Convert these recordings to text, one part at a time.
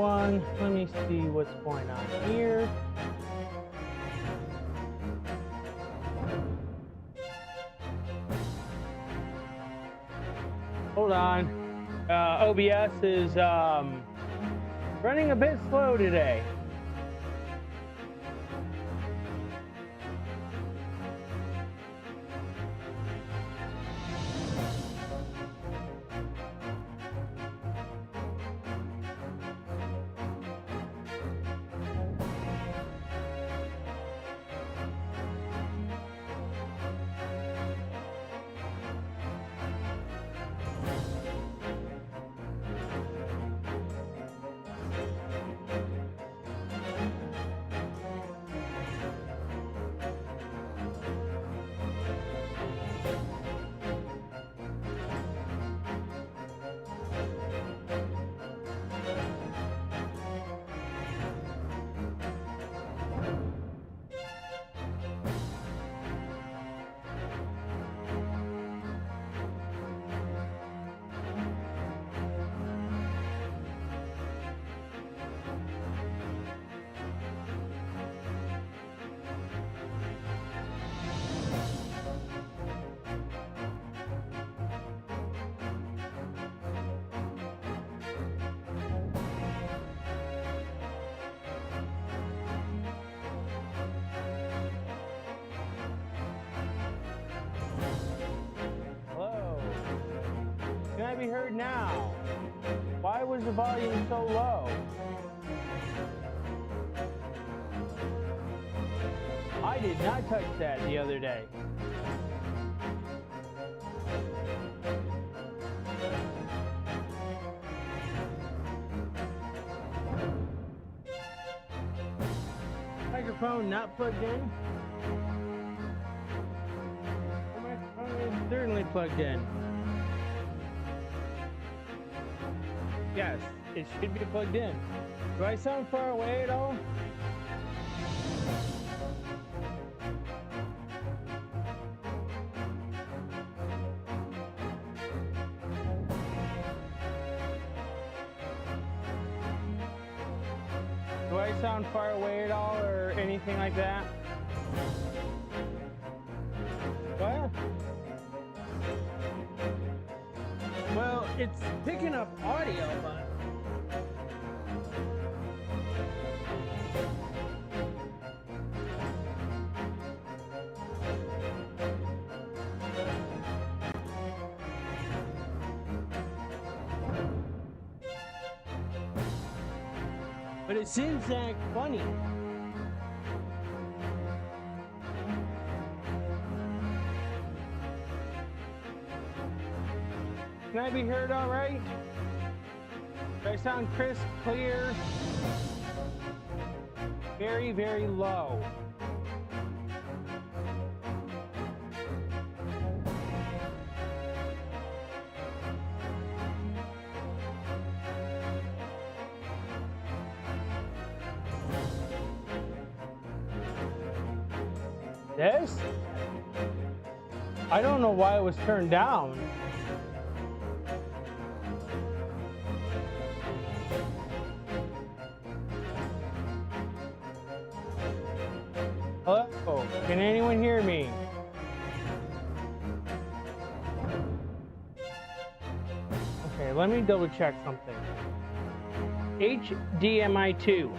everyone. Let me see what's going on here. Hold on. OBS is running a bit slow today. Can I be heard now? Why was the volume so low? I did not touch that the other day. Microphone not plugged in? The microphone is certainly plugged in. Yes, it should be plugged in. Do I sound far away at all? Do I sound far away at all or anything like that? What? Well, it's picking up audio, but it seems to act funny. Can I be heard all right? Do I sound crisp, clear? Very, very low. This? I don't know why it was turned down. Hello? Can anyone hear me? Okay, let me double check something. HDMI 2.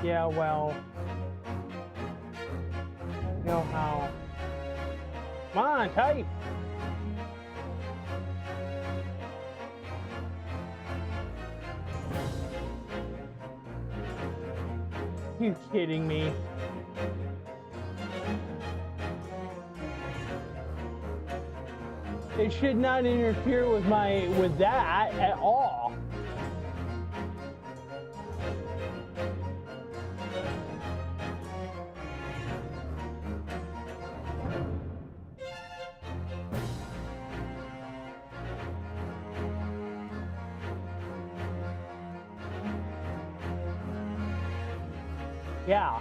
Yeah, well, you know how. Come on, type. You kidding me? It should not interfere with that at all. Yeah.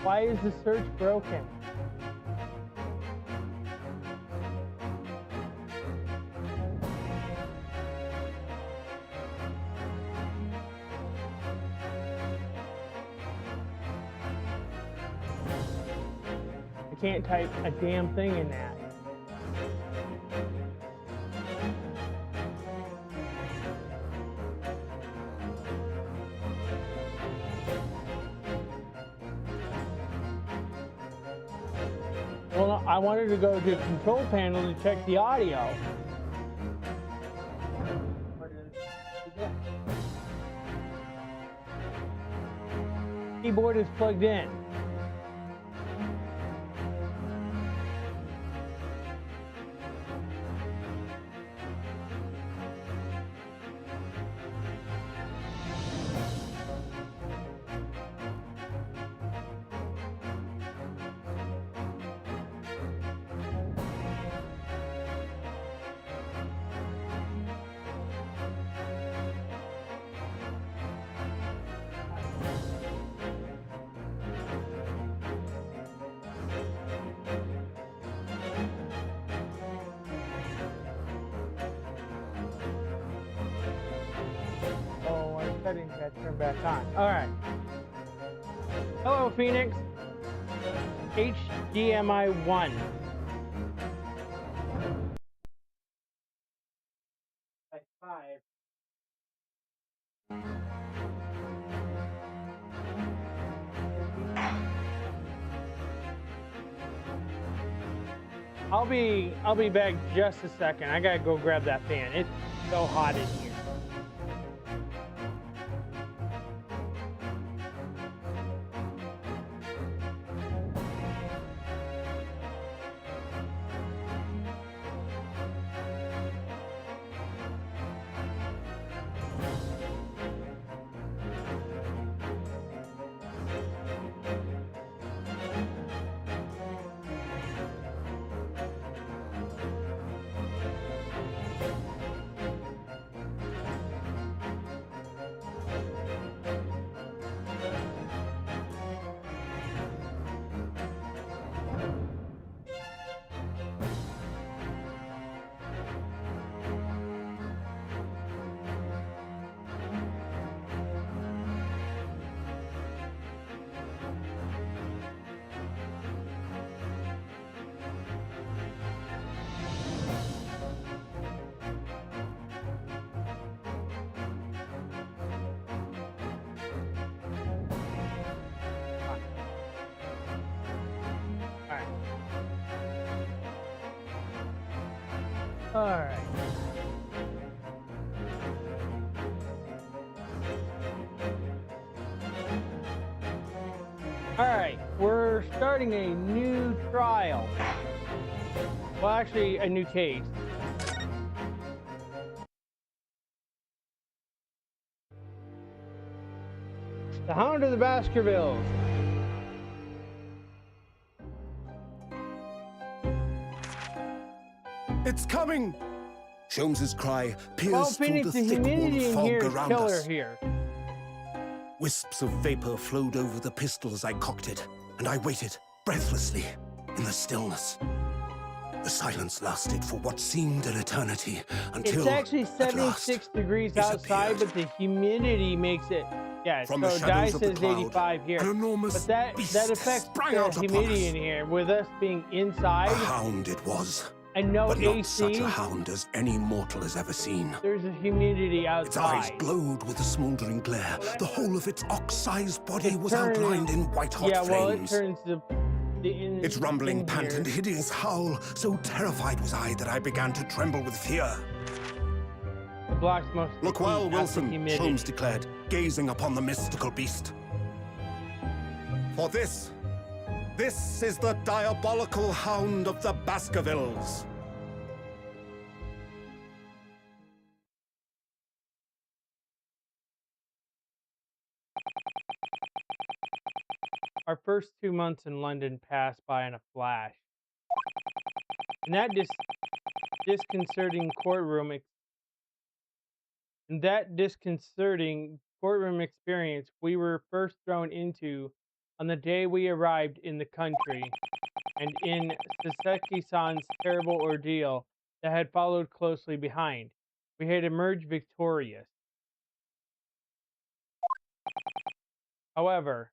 Why is the search broken? I can't type a damn thing in that. Well, I wanted to go to the control panel to check the audio. Keyboard is plugged in. Settings got turned back on. All right. Hello, Phoenix. HDMI 1. By 5. I'll be back just a second. I gotta go grab that fan. It's so hot in here. All right. All right, we're starting a new trial. Well, actually, a new case. The Hound of the Baskervilles. It's coming! Sholmes's cry pierced Well, through Phoenix, the the thick wall humidity of in fog here is around killer us. here. Wisps of vapor flowed over the pistol as I cocked it, and I waited, breathlessly, in the stillness. The silence lasted for what seemed an eternity, until It's actually at last, 76 degrees it outside, appeared. but the humidity makes it. Yeah, From so the Di shadows of the says cloud, 85 here. an enormous But that beast affects sprang the out upon humidity us. in here. With us being A inside hound it was, and no but not AC, such a hound as any mortal has ever seen. there's a humidity Its eyes outside. glowed with a smoldering glare. The whole of its ox-sized body It was turns- outlined in white-hot Yeah, well, it flames. turns Its rumbling in pant here. and hideous howl, so terrified was I that I began to tremble with fear. It blocks most of the Look well, heat, not the Wilson, humidity. Sholmes declared, gazing upon the mystical beast. For this is the diabolical Hound of the Baskervilles. Our first 2 months in London passed by in a flash. In that disconcerting courtroom, And that disconcerting courtroom experience we were first thrown into on the day we arrived in the country, and in Saseki-san's terrible ordeal that had followed closely behind. We had emerged victorious. However,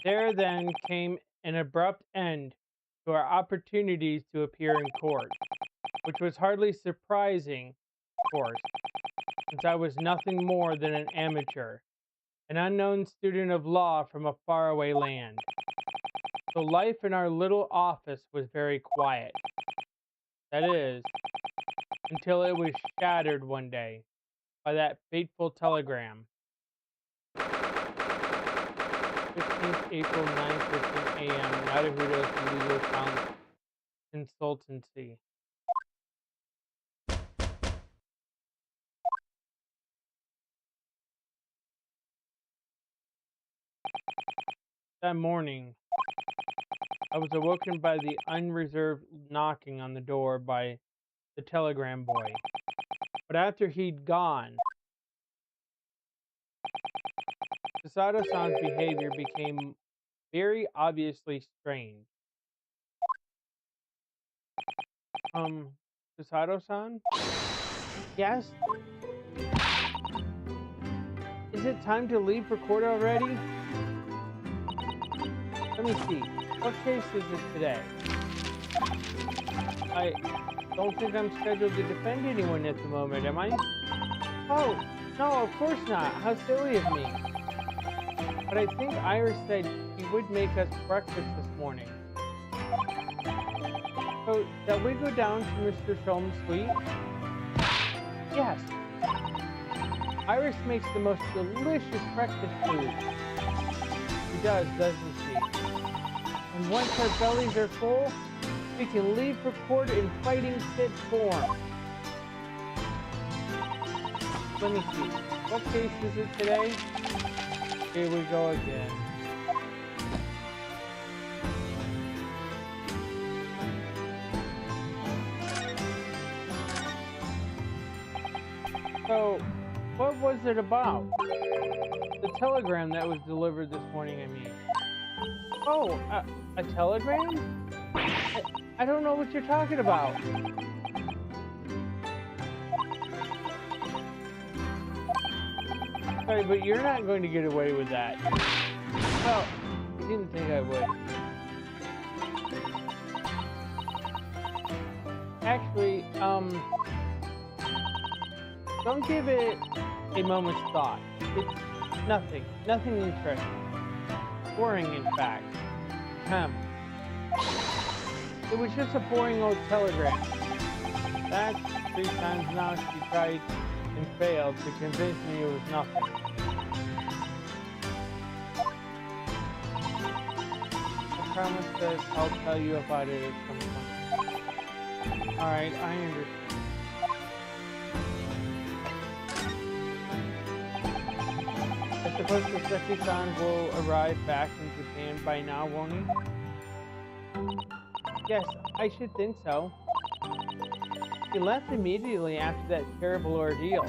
there then came an abrupt end to our opportunities to appear in court, which was hardly surprising, of course, since I was nothing more than an amateur, an unknown student of law from a faraway land. So life in our little office was very quiet. That is, until it was shattered one day by that fateful telegram. 15th April, 9:15 a.m. Nadahudo's Legal Consultancy. That morning, I was awoken by the unreserved knocking on the door by the telegram boy. But after he'd gone, Sasato-san's behavior became very obviously strange. Sasato-san? Yes? Is it time to leave for court already? Let me see. What case is it today? I don't think I'm scheduled to defend anyone at the moment, am I? Oh, no, of course not. How silly of me. But I think Iris said he would make us breakfast this morning. So, shall we go down to Mr. Sholm's suite? Yes. Iris makes the most delicious breakfast food. She does, doesn't she? And once our bellies are full, we can leave for court in fighting fit form. Let me see. What case is it today? Here we go again. So, what was it about? The telegram that was delivered this morning, I mean. Oh, a telegram? I don't know what you're talking about. Sorry, but you're not going to get away with that. Well, I didn't think I would. Actually, don't give it a moment's thought. It's nothing interesting. Boring, in fact. It was just a boring old telegram. That's 3 times now she tried and failed to convince me it was nothing. I promise that I'll tell you about it at some point. Alright, I understand. I suppose the Seki-san will arrive back in Japan by now, won't he? Yes, I should think so. He left immediately after that terrible ordeal,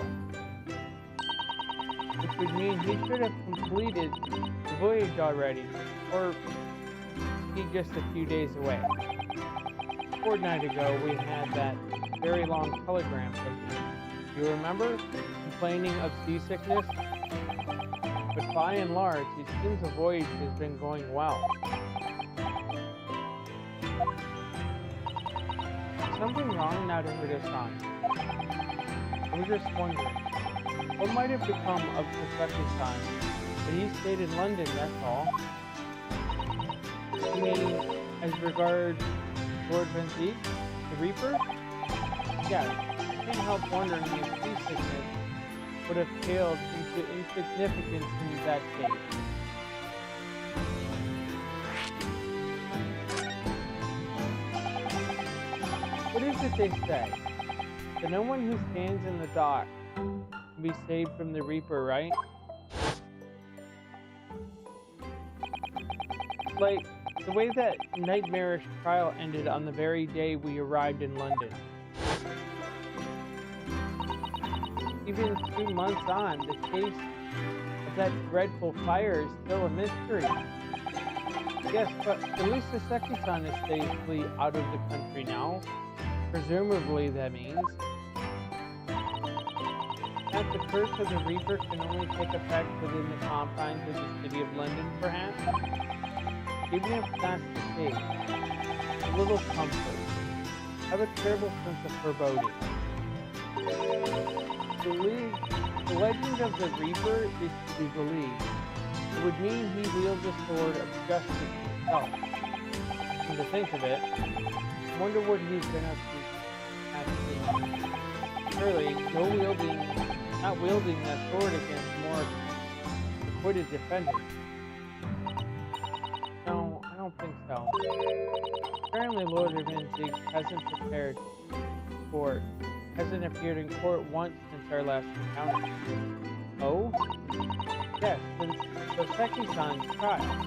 which would mean he should have completed the voyage already, or be just a few days away. A fortnight ago, we had that very long telegram from him. You remember? Complaining of seasickness? But by and large, it seems the voyage has been going well. Something wrong now to Huda-san? I was just wondering, what might have become of Saseki-san? But he stayed in London, that's all. You mean, as regards Lord Benzik, the Reaper? Yes, I can't help wondering if seasickness would have paled into insignificance in that case. What is it they say? That no one who stands in the dock can be saved from the Reaper, right? Like, the way that nightmarish trial ended on the very day we arrived in London. Even 2 months on, the case of that dreadful fire is still a mystery. Yes, but at least the second son is safely out of the country now. Presumably, that means that the curse of the Reaper can only take effect within the confines of the city of London, perhaps? Even if that's the case, a little comfort. I have a terrible sense of foreboding. The legend of the Reaper is to be believed. It would mean he wields a sword of justice himself. And to think of it, I wonder what he's been up to. Surely, not wielding that sword against more acquitted defendants. No, I don't think so. Apparently, Lord of Inzigs hasn't appeared in court once since our last encounter. Oh? Yes, since Soseki-san's trial.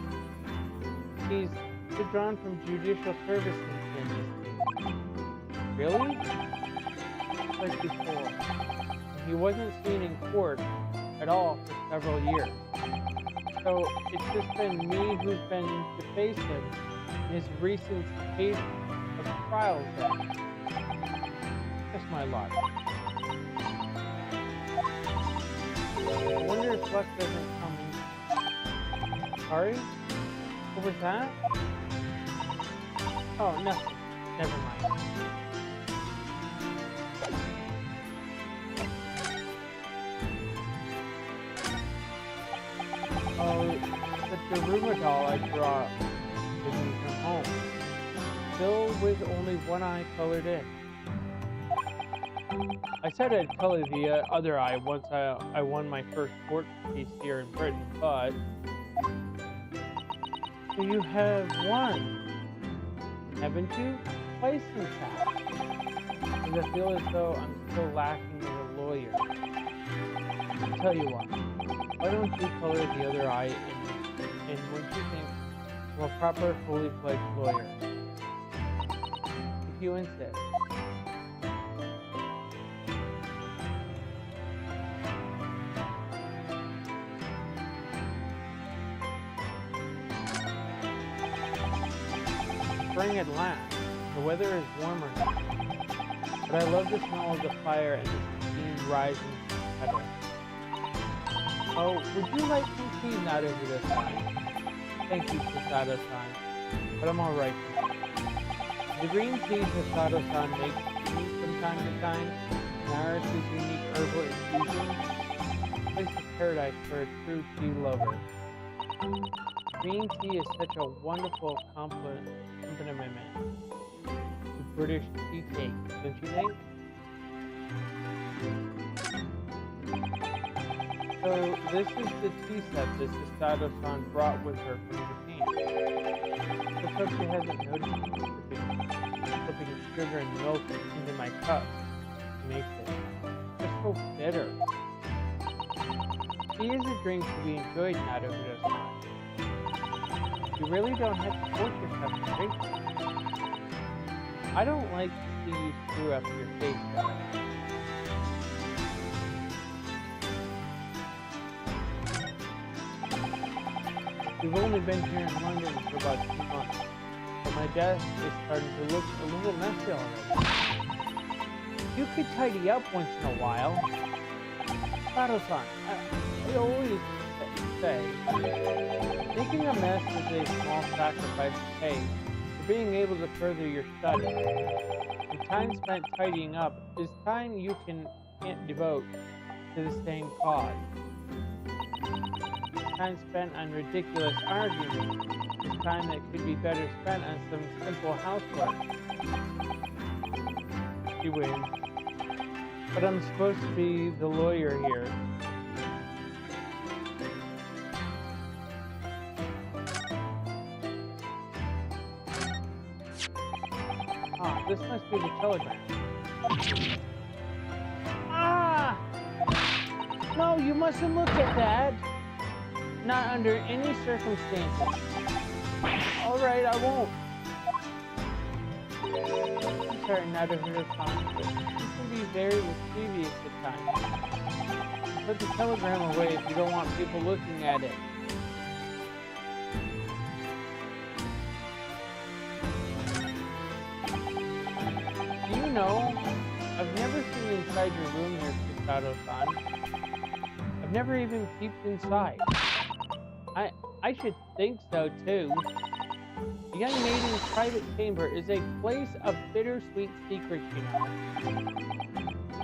He's withdrawn from judicial service since then, you see. Really? Like before. He wasn't seen in court at all for several years. So it's just been me who's been to face him in his recent case of trials then. Just my luck. I wonder if luck doesn't come in. Sorry? What was that? Oh, nothing. Never mind. Oh, but the Roomba doll I brought with me from home. Still with only one eye colored in. I said I'd color the other eye once I won my first court case here in Britain, but... So you have won, haven't you? Twice in fact. And I feel as though I'm still lacking as a lawyer. I'll tell you what, why don't you color the other eye in what you think of a proper, fully fledged lawyer? If you insist. Spring at last. The weather is warmer now. But I love the smell of the fire and the steam rising from the kettle. Oh, would you like some tea not over this time? Thank you, Sasato-san. But I'm alright now. The green tea Sasato-san makes me from time to time, Naris's unique herbal infusion, a place of paradise for a true tea lover. Green tea is such a wonderful accompaniment to British tea cake, don't you think? So this is the tea set that Sasato-san brought with her from Japan. Let's hope she hasn't noticed me slipping sugar and milk into my cup. It makes it just so bitter. Tea is a drink to be enjoyed, Naruto-san. You really don't have to force yourself to drink it. I don't like to see you screw up your face, though. We've only been here in London for about 2 months, but my desk is starting to look a little messy already. You could tidy up once in a while. Sato-san, I always say, making a mess is a small sacrifice to pay for being able to further your studies. And time spent tidying up is time you can't devote to the same cause. Time spent on ridiculous arguments is time that could be better spent on some simple housework. She wins. But I'm supposed to be the lawyer here. Ah, this must be the telegram. Ah! No, you mustn't look at that. Not under any circumstances. Alright, I won't. I'm sorry, not over the phone, but you can be very mischievous at times. put the telegram away if you don't want people looking at it. Do you know, I've never seen inside your room here, Shadow-san. I've never even peeped inside. I should think so, too. The young maiden's private chamber is a place of bittersweet secrets, you know.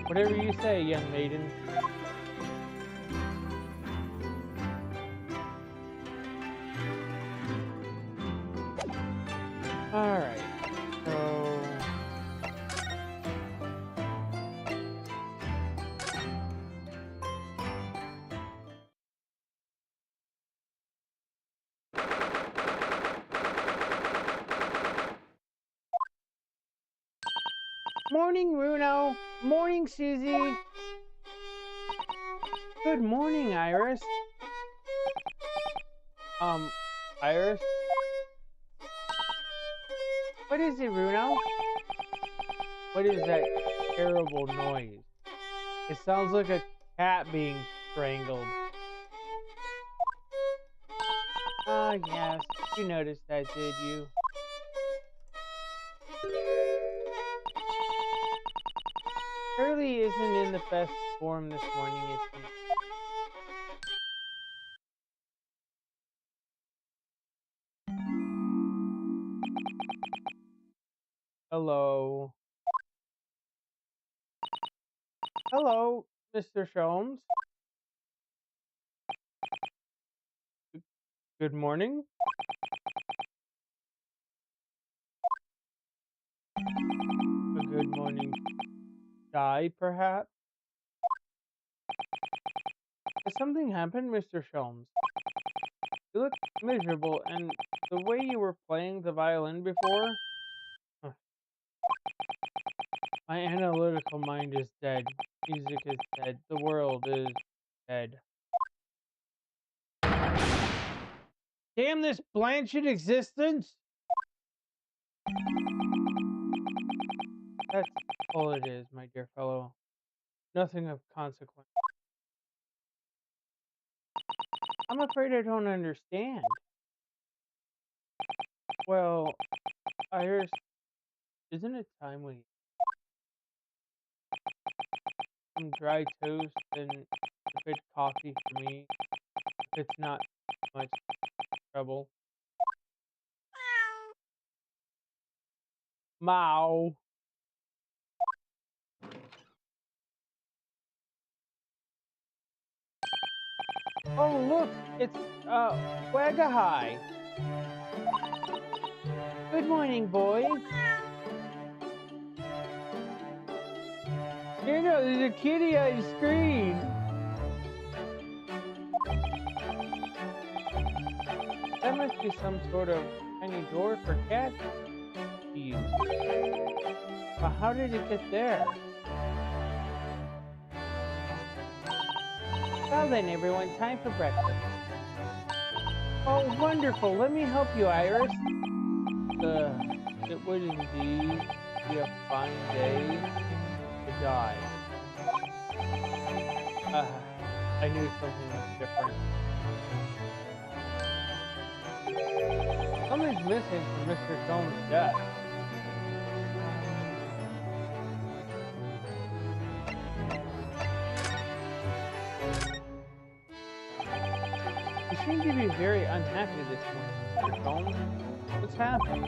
Whatever you say, young maiden. Alright, so... Morning, Runo. Morning, Susie. Good morning, Iris. Iris? What is it, Runo? What is that terrible noise? It sounds like a cat being strangled. Ah, yes. You noticed that, did you? Curly isn't in the best form this morning, is he? Hello. Hello, Mr. Sholmes. Good morning. A good morning. Chai, perhaps? Has something happened, Mr. Sholmes? You look miserable, and the way you were playing the violin before? Huh. My analytical mind is dead. Music is dead. The world is dead. Damn this blanched existence! That's all it is, my dear fellow. Nothing of consequence. I'm afraid I don't understand. Well, Iris, isn't it time we some dry toast and a bit coffee for me? If it's not much trouble. Mao. Oh, look, it's Wagahai. Good morning, boys. You know, there's a kitty on the screen. That must be some sort of tiny door for cats to use. But how did it get there? Well then, everyone, time for breakfast. Oh, wonderful. Let me help you, Iris. It would indeed be a fine day to die. I knew something was different. Something's missing from Mr. Stone's death. You seem to be very unhappy this morning, Mr. Stone. What's happened?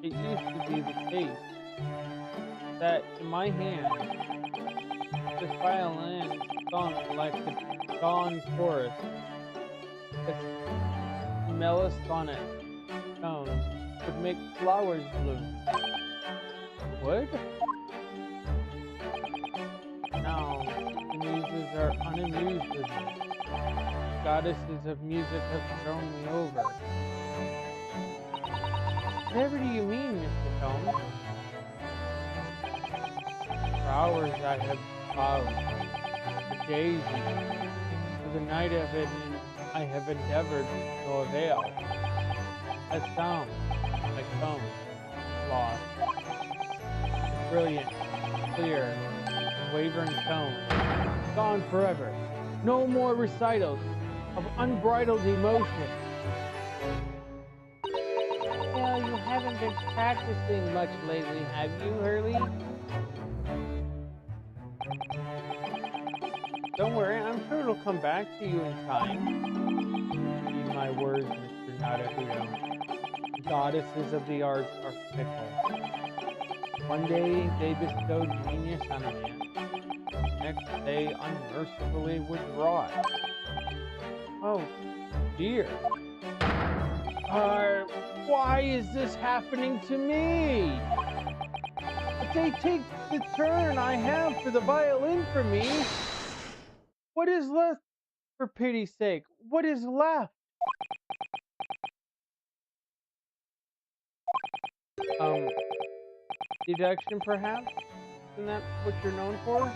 It used to be the case that in my hand, this violin sung like the dawn chorus. Its melodic tones would make flowers bloom. Would? Now, the muses are unamused with me. Goddesses of music have thrown me over. Whatever do you mean, Mr. Holmes? For hours I have bowed, for days even, for the night of it, I have endeavored to avail. A sound, like tone, lost. Brilliant, clear, wavering tone. Gone forever. No more recitals of unbridled emotion. Well, you haven't been practicing much lately, have you, Hurley? Don't worry, I'm sure it'll come back to you in time. Heed my words, Mr. Nadahudo. The goddesses of the arts are fickle. One day they bestow genius on a man. Next they unmercifully withdraw it. Oh, dear. Why is this happening to me? If they take the turn I have for the violin from me, what is left? For pity's sake, what is left? Um, Deduction, perhaps? Isn't that what you're known for?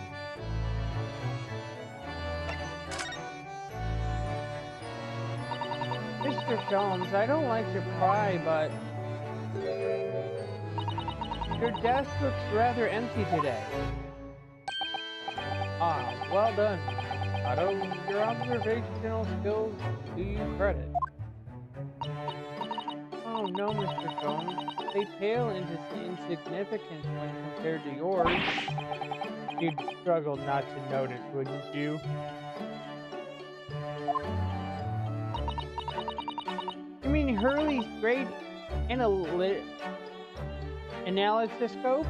Mr. Sholmes, I don't like to pry, but your desk looks rather empty today. Ah, well done. Otto, your observational skills do you credit. Oh no, Mr. Sholmes. They pale into insignificance when compared to yours. You'd struggle not to notice, wouldn't you? You mean Hurley's great analysis scope?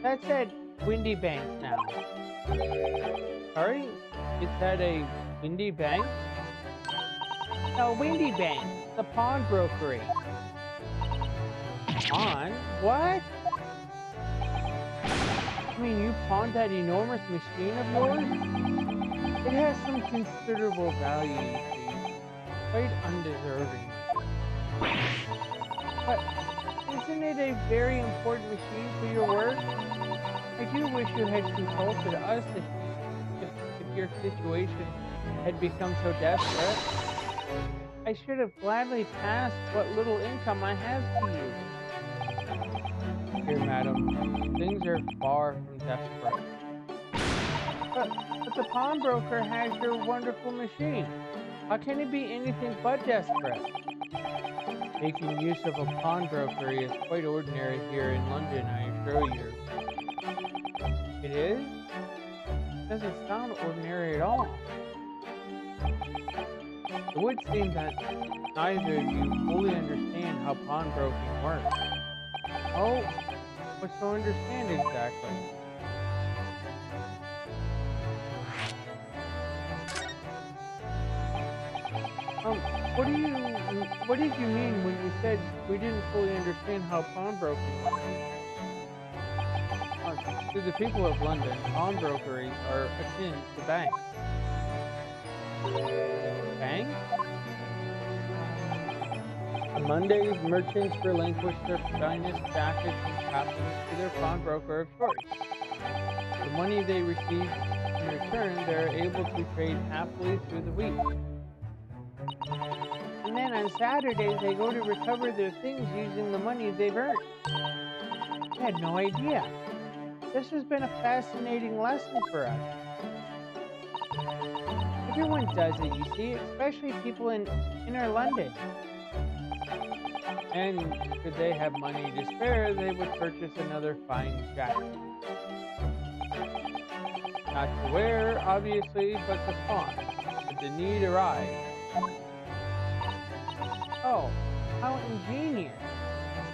That's at Windy Banks now. Sorry? It's at a Windy Bank? No, Windy Bank, the pawnbrokery. Pawn? What? I mean, you pawned that enormous machine of yours? It has some considerable value, you see. Quite undeserving. But isn't it a very important machine for your work? I do wish you had consulted us if your situation had become so desperate. I should have gladly passed what little income I have to you. Dear madam, things are far from desperate. But the pawnbroker has your wonderful machine. How can it be anything but desperate? Making use of a pawnbrokery is quite ordinary here in London, I assure you. It is? It doesn't sound ordinary at all. It would seem that neither of you fully understand how pawnbroking works. Oh, what's to understand exactly? What did you mean when you said we didn't fully understand how pawnbroking works? To the people of London, pawnbrokeries are akin to banks. Banks? On Mondays, merchants relinquish their finest jackets and trappings to their pawnbroker of choice. The money they receive in return, they're able to trade happily through the week. And then on Saturdays, they go to recover their things using the money they've earned. I had no idea. This has been a fascinating lesson for us. Everyone does it, you see, especially people in inner London. And should they have money to spare, they would purchase another fine jacket. Not to wear, obviously, but to pawn, should the need arise. Oh, how ingenious.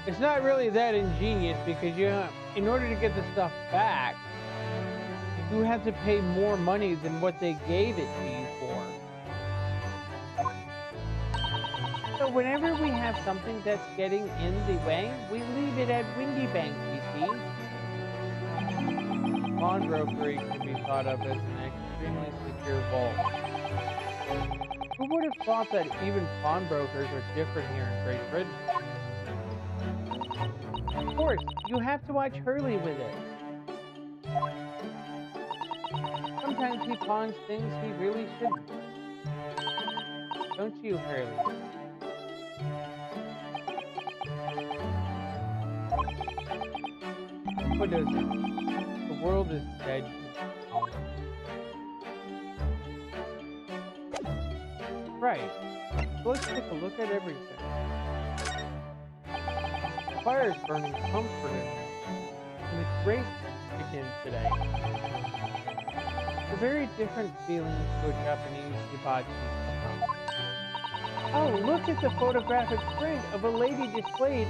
It's not really that ingenious because in order to get the stuff back, you have to pay more money than what they gave it to you for. So whenever we have something that's getting in the way, we leave it at Windy Banks, you see. Pawnbrokery can be thought of as an extremely secure vault. Who would have thought that even pawnbrokers are different here in Great Britain? Of course, you have to watch Hurley with it. Sometimes he pawns things he really shouldn't. Don't you, Hurley? What is it? The world is dead. right. So let's take a look at everything. The fire is burning comfortably, and it's great again today. It's a very different feeling to a Japanese hibachi somehow. Oh, look at the photographic print of a lady displayed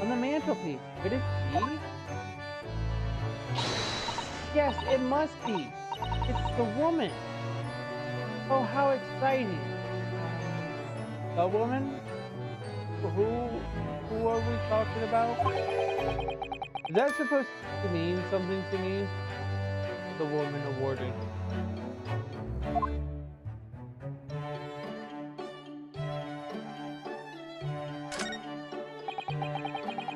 on the mantelpiece. Could it be? Yes, it must be. It's the woman. Oh, how exciting. The woman? Who are we talking about? Is that supposed to mean something to me? The woman awarded.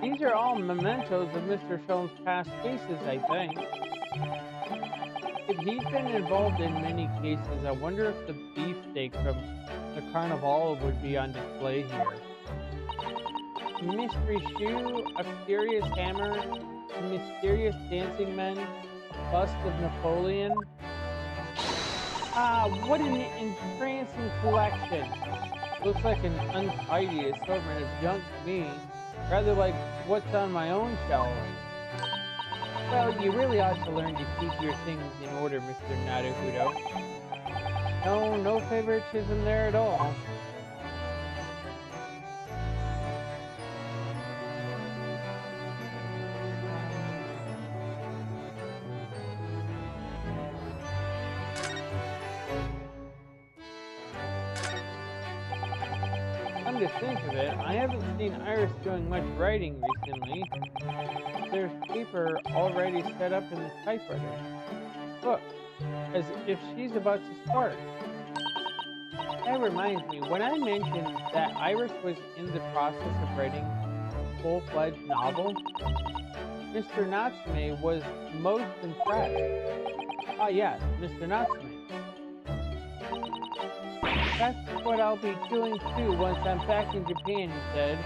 These are all mementos of Mr. Sholmes' past cases, I think. If he'd been involved in many cases, I wonder if the beefsteak from the carnival would be on display here. A mystery shoe, a curious hammer, a mysterious dancing men, a bust of Napoleon. Ah, what an entrancing collection! Looks like an untidy assortment of junk to me, rather like what's on my own shelf. Well, you really ought to learn to keep your things in order, Mr. Naruhodo. No, no favoritism there at all. Come to think of it, I haven't seen Iris doing much writing recently. There's paper already set up in the typewriter. Look, as if she's about to start. That reminds me, when I mentioned that Iris was in the process of writing a full-fledged novel, Mr. Natsume was most impressed. Ah yes, Mr. Natsume. That's what I'll be doing too once I'm back in Japan, he said,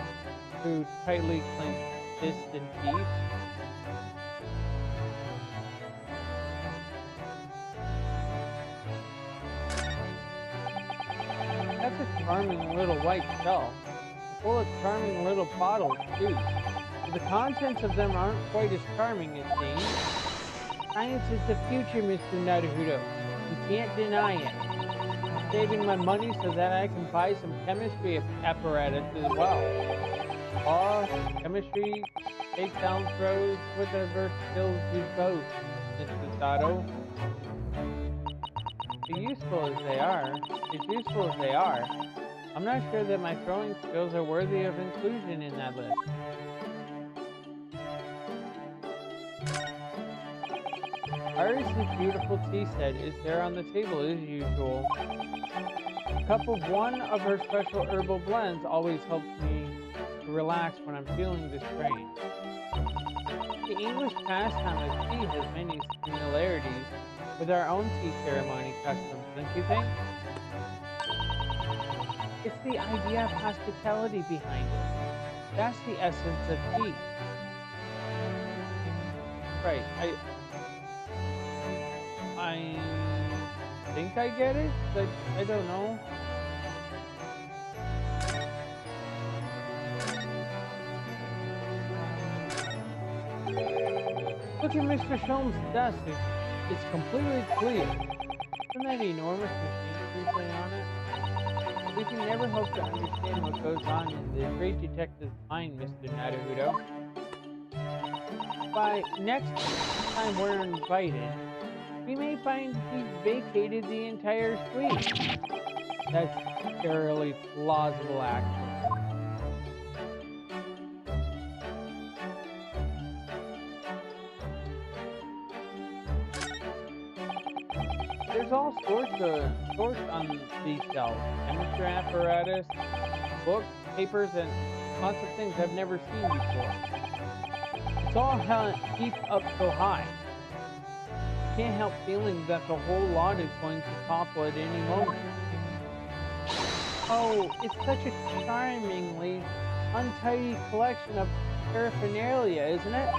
through tightly clenched fists and teeth. That's a charming little white shelf, full of charming little bottles too. But the contents of them aren't quite as charming, it seems. Science is the future, Mr. Naruhodo. You can't deny it. Saving my money so that I can buy some chemistry apparatus as well. Law, chemistry, takedown throws, whatever skills you both, Mr. Sato. As useful as they are, I'm not sure that my throwing skills are worthy of inclusion in that list. Iris' beautiful tea set is there on the table as usual. A cup of one of her special herbal blends always helps me to relax when I'm feeling the strain. The English pastime of tea has many similarities with our own tea ceremony customs, don't you think? It's the idea of hospitality behind it. That's the essence of tea. Right, I think I get it, but I don't know. Look at Mr. Sholmes' desk. It's completely clear. Isn't that enormous machine usually on it? We can never hope to understand what goes on in the great detective's mind, Mr. Naruhodo. By next time we're invited, we may find he's vacated the entire suite. That's thoroughly plausible, actually. There's all sorts on these shelves. Chemistry apparatus, books, papers, and lots of things I've never seen before. It's all heaped up so high. I can't help feeling that the whole lot is going to topple at any moment. Oh, it's such a charmingly untidy collection of paraphernalia, isn't it?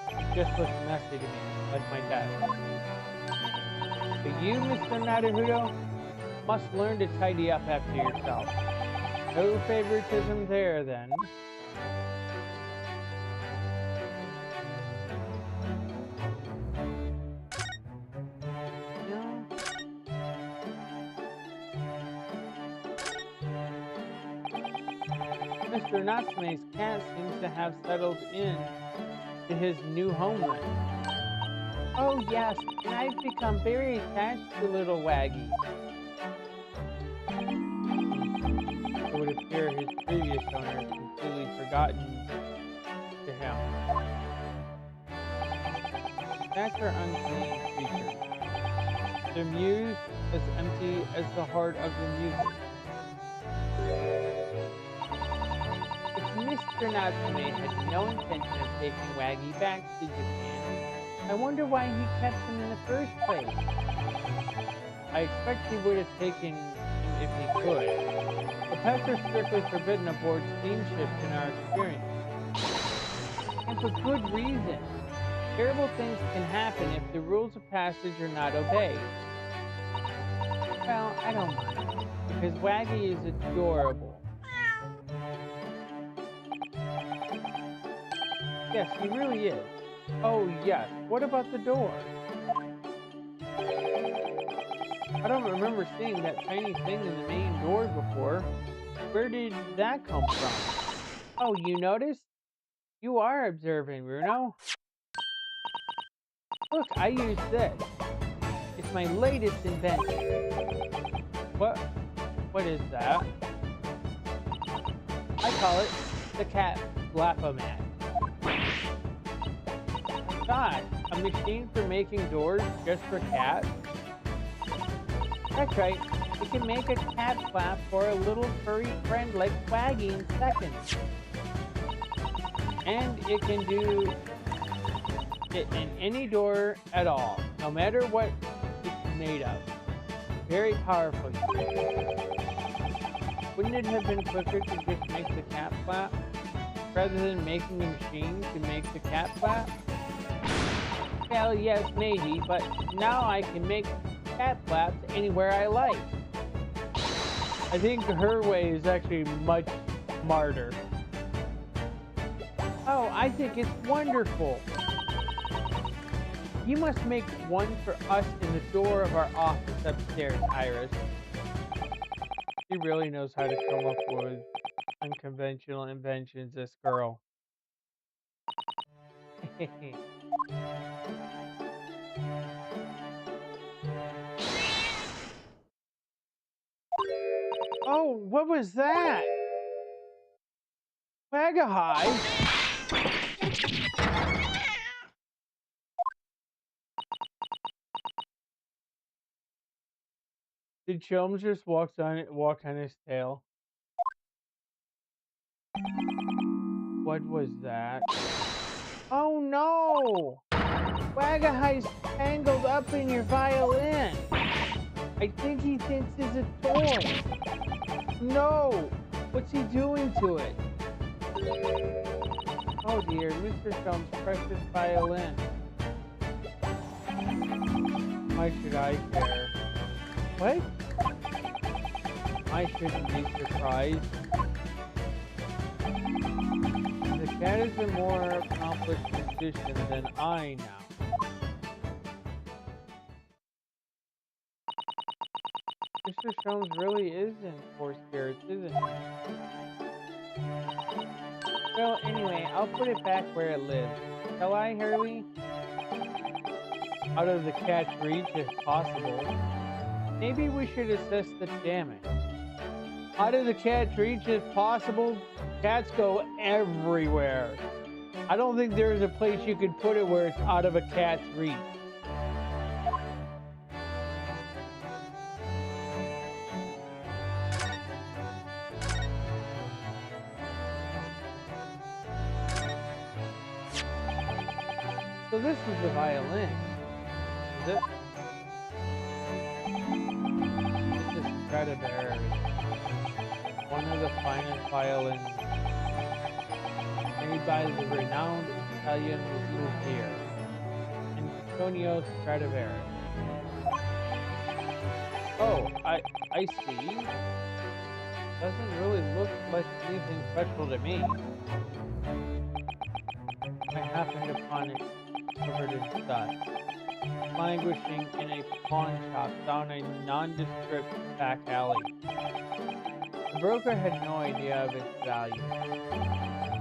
It just looks messy to me, like my desk. But you, Mr. Naruhodo, must learn to tidy up after yourself. No favoritism there, then. No. Mr. Natsume's cat seems to have settled in to his new homeland. Oh yes, and I've become very attached to little Waggy. It would appear his previous owner had completely forgotten to him. Cats are unclean creatures. Their mews as empty as the heart of the music. If Mr. Natsume had no intention of taking Waggy back to Japan, I wonder why he kept him in the first place. I expect he would have taken him if he could. But pets are strictly forbidden aboard steamships in our experience. And for good reason. Terrible things can happen if the rules of passage are not obeyed. Well, I don't mind, because Waggy is adorable. Yes, he really is. Oh yes, what about the door? I don't remember seeing that tiny thing in the main door before. Where did that come from? Oh, you noticed? You are observing, Bruno. Look, I use this. It's my latest invention. What is that? I call it the cat Flap-O-Mat. God, a machine for making doors just for cats? That's right, it can make a cat flap for a little furry friend like Waggy in seconds. And it can do it in any door at all, no matter what it's made of. Very powerful. Wouldn't it have been quicker to just make the cat flap, rather than making a machine to make the cat flap? Well, yes, maybe, but now I can make cat flaps anywhere I like. I think her way is actually much smarter. Oh, I think it's wonderful. You must make one for us in the door of our office upstairs, Iris. She really knows how to come up with unconventional inventions, this girl. Oh, what was that? Wagahai? Did Chilms just walk on his tail? What was that? Oh no! Wagahai's tangled up in your violin. I think he thinks it's a toy. No! What's he doing to it? Oh dear, Mr. Stone's precious violin. Why should I care? What? I shouldn't be surprised. The cat is a more accomplished musician than I now. Mr. Stones really is in poor spirits, isn't he? Well, anyway, I'll put it back where it lives. Shall I, Hurley? Out of the cat's reach if possible. Maybe we should assess the damage. Out of the cat's reach if possible? Cats go everywhere. I don't think there's a place you could put it where it's out of a cat's reach. So this is the violin, is it? This is Stradivarius, one of the finest violins made by the renowned Italian luthier, Antonio Stradivari. Oh, I see. Doesn't really look like anything special to me. I happened upon it covered in dust, languishing in a pawn shop down a nondescript back alley. The broker had no idea of its value,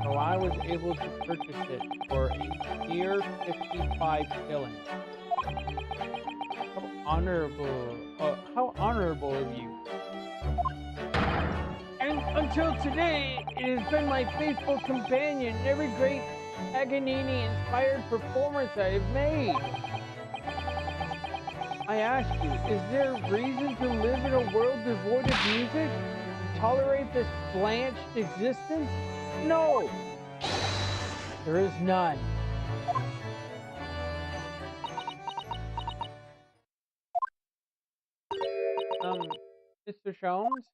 so I was able to purchase it for a mere 55 shillings. How honorable of you. And until today, it has been my faithful companion in every great Paganini-inspired performance I have made. I ask you, is there reason to live in a world devoid of music? Tolerate this blanched existence? No! There is none. Mr. Sholmes?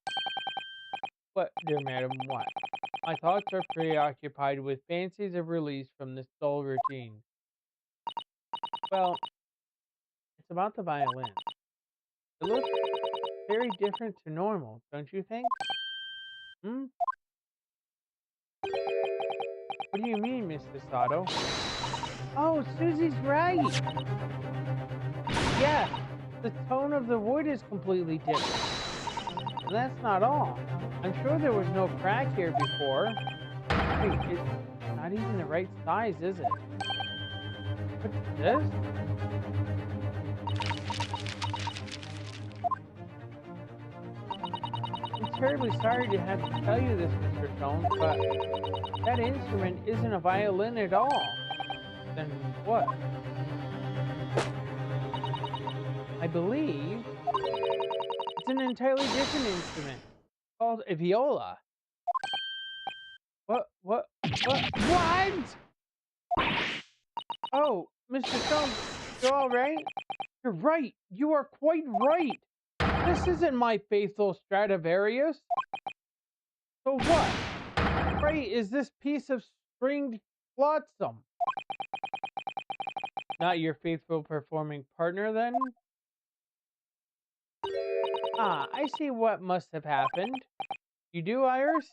What, dear madam, what? My thoughts are preoccupied with fancies of release from this dull routine. Well, it's about the violin. It looks very different to normal, don't you think? Hmm? What do you mean, Mr. Sato? Oh, Susie's right! Yes, the tone of the wood is completely different. And that's not all. I'm sure there was no crack here before. Wait, it's not even the right size, is it? What's this? I'm terribly sorry to have to tell you this, Mr. Jones, but that instrument isn't a violin at all. Then what? I believe it's an entirely different instrument called a viola. What? Oh, Mr. Jones, you're all right? You're right. You are quite right. This isn't my faithful Stradivarius. So what? Right, is this piece of stringed flotsam? Not your faithful performing partner, then? Ah, I see what must have happened. You do, Iris?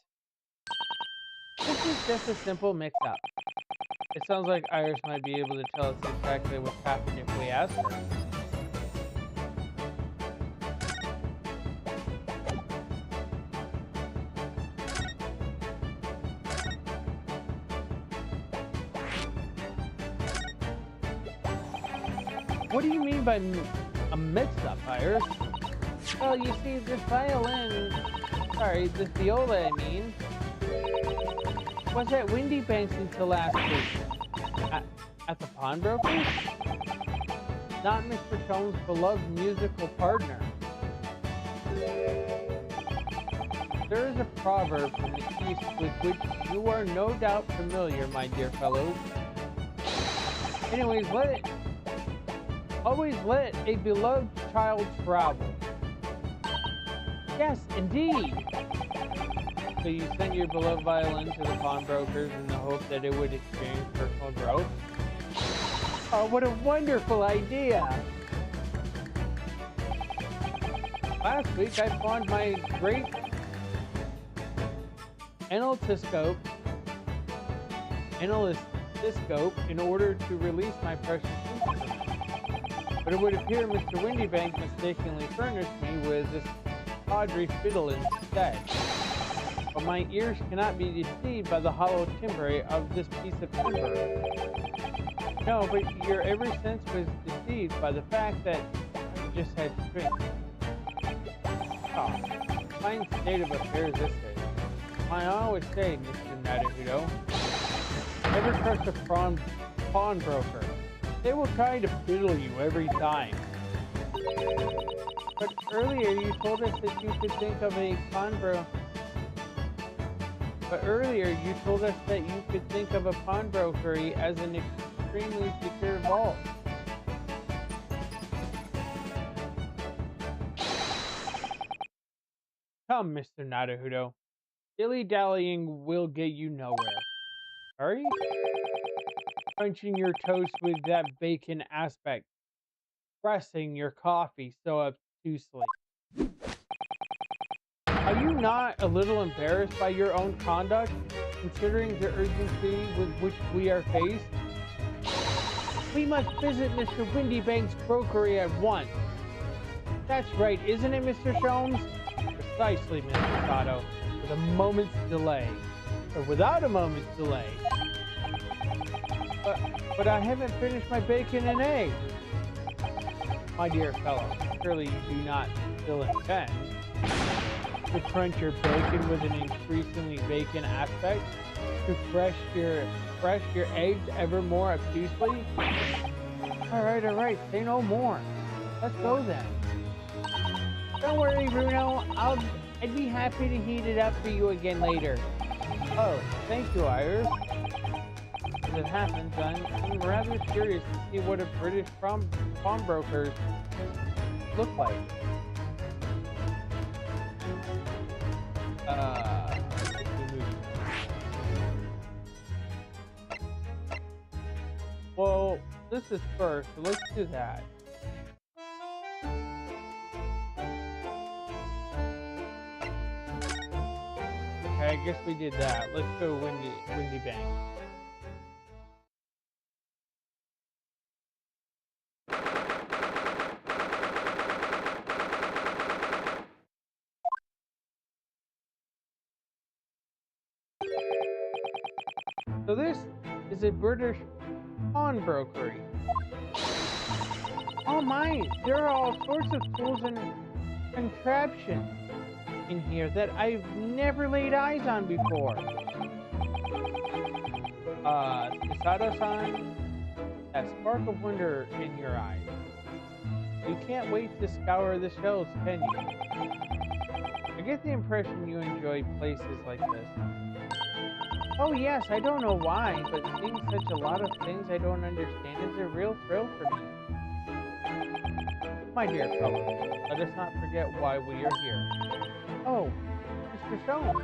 This is just a simple mix-up. It sounds like Iris might be able to tell us exactly what's happened if we ask her. What do you mean by a mix-up, Iris? Well, you see, this viola, I mean, was at Windy Banks until last week. At the pawnbroker's? Not Mr. Combs' beloved musical partner. There is a proverb from the East with which you are no doubt familiar, my dear fellows. Anyways, always let a beloved child travel. Yes, indeed. So you sent your beloved violin to the pawnbrokers in the hope that it would exchange personal growth? Oh, what a wonderful idea! Last week I pawned my great analytoscope in order to release my precious instrument. But it would appear Mr. Windybank mistakenly furnished me with this tawdry fiddle instead. But my ears cannot be deceived by the hollow timbre of this piece of timber. No, but your every sense was deceived by the fact that you just had strings. Oh, fine state of affairs this is. I always say, Mr. Nadahudo, never trust a pawnbroker. They will try to fiddle you every time. But earlier you told us that you could think of a pawnbrokery as an extremely secure vault. Come, Mr. Nadahudo. Dilly-dallying will get you nowhere. Sorry? Crunching your toast with that bacon aspect. Pressing your coffee so obtusely. Are you not a little embarrassed by your own conduct, considering the urgency with which we are faced? We must visit Mr. Windybank's brokery at once. That's right, isn't it, Mr. Sholmes? Precisely, Mr. Sato, with a moment's delay. Or without a moment's delay. But I haven't finished my bacon and eggs. My dear fellow, surely you do not still intend to crunch your bacon with an increasingly bacon aspect? To fresh your eggs ever more obtusely? Alright, say no more. Let's go then. Don't worry, Bruno. I'd be happy to heat it up for you again later. Oh, thank you, Iris. As it happens, I'm rather curious to see what a British pawnbrokers look like. Well, this is first, so let's do that. Okay, I guess we did that. Let's go Windy Bank. So this is a British pawnbrokery. Oh my, there are all sorts of tools and contraptions in here that I've never laid eyes on before. Sato-san, that spark of wonder in your eyes. You can't wait to scour the shelves, can you? I get the impression you enjoy places like this. Oh yes, I don't know why, but seeing such a lot of things I don't understand is a real thrill for me. My dear fellow, let us not forget why we are here. Oh, Mr. Sholmes.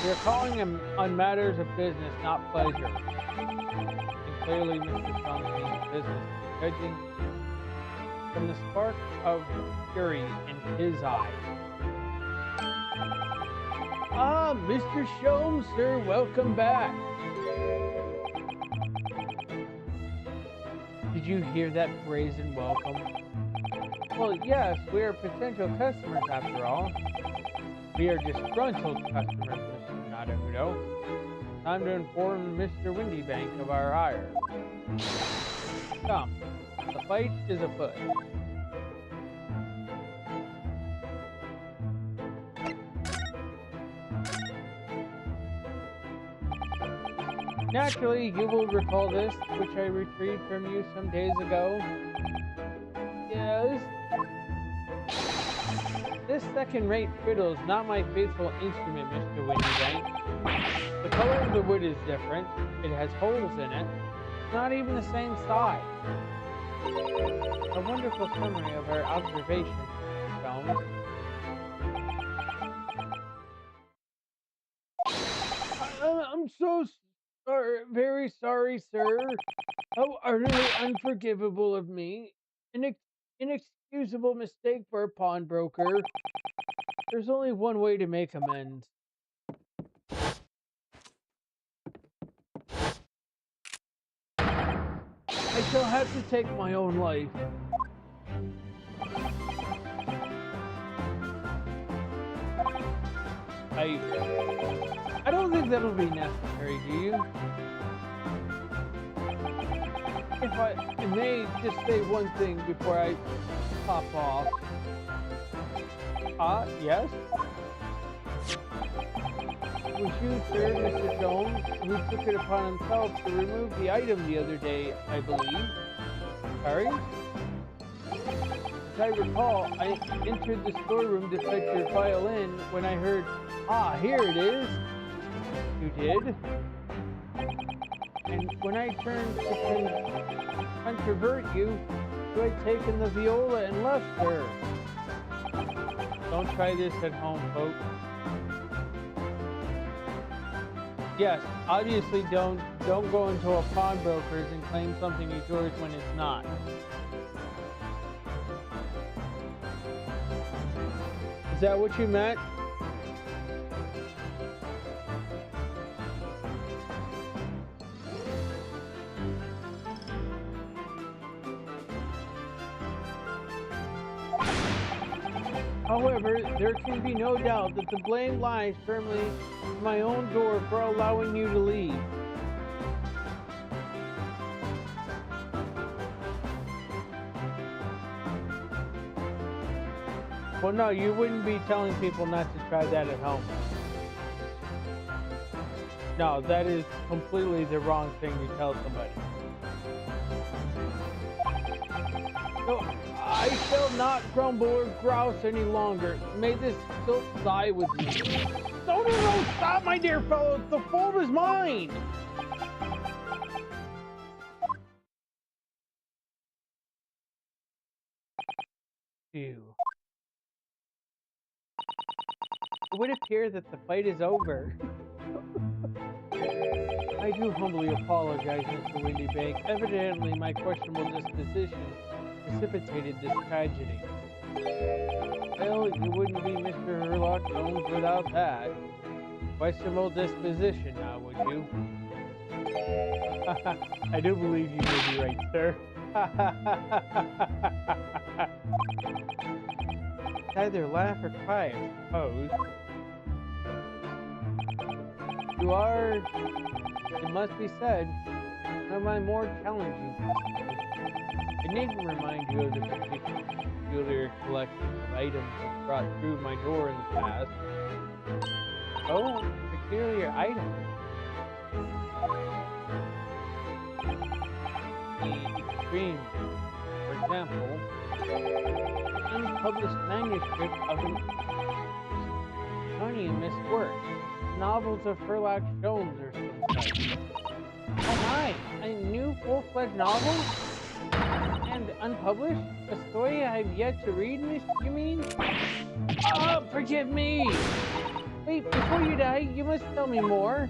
We are calling him on matters of business, not pleasure. And clearly Mr. Sholmes means business, judging from the spark of fury in his eyes. Ah, Mr. Sholmes, sir, welcome back. Did you hear that brazen welcome? Well, yes, we are potential customers after all. We are disgruntled customers, Mr. Nadahudo. Time to inform Mr. Windybank of our hire. Come, the fight is afoot. Naturally, you will recall this, which I retrieved from you some days ago. Yes. This second-rate fiddle is not my faithful instrument, Mr. Windybank. The color of the wood is different. It has holes in it. It's not even the same size. A wonderful summary of our observations, Mr. Sholmes. I'm so very sorry, sir. How utterly unforgivable of me. An inexcusable mistake for a pawnbroker. There's only one way to make amends. I shall have to take my own life. I don't think that'll be necessary, do you? If I may just say one thing before I pop off. Yes? It was you, sir, Mr. Jones, who took it upon himself to remove the item the other day, I believe. Sorry? As I recall, I entered the storeroom to fetch your violin when I heard, here it is. You did? And when I turned to controvert you, you had taken the viola and left her. Don't try this at home, folks. Yes, obviously don't go into a pawnbroker's and claim something is yours when it's not. Is that what you meant? However, there can be no doubt that the blame lies firmly at my own door for allowing you to leave. Well, no, you wouldn't be telling people not to try that at home. No, that is completely the wrong thing to tell somebody. No, I shall not grumble or grouse any longer. May this guilt die with me. No, no, no, stop, my dear fellow. The fault is mine. Phew. It would appear that the fight is over. I do humbly apologize, Mr. Windybank. Evidently, my questionable disposition precipitated this tragedy. Well, you wouldn't be Mr. Sherlock Holmes without that. Questionable disposition now, would you? I do believe you may be right, sir. Either laugh or cry, I suppose. You are, it must be said, one of my more challenging customers. I needn't remind you of the peculiar collection of items I've brought through my door in the past. Oh, peculiar items. The extreme, for example, unpublished manuscript of an anonymous work. Novels of Sherlock Holmes or some such. Oh my, a new full-fledged novel? And unpublished? A story I have yet to read, miss, you mean? Oh, forgive me! Wait, before you die, you must tell me more.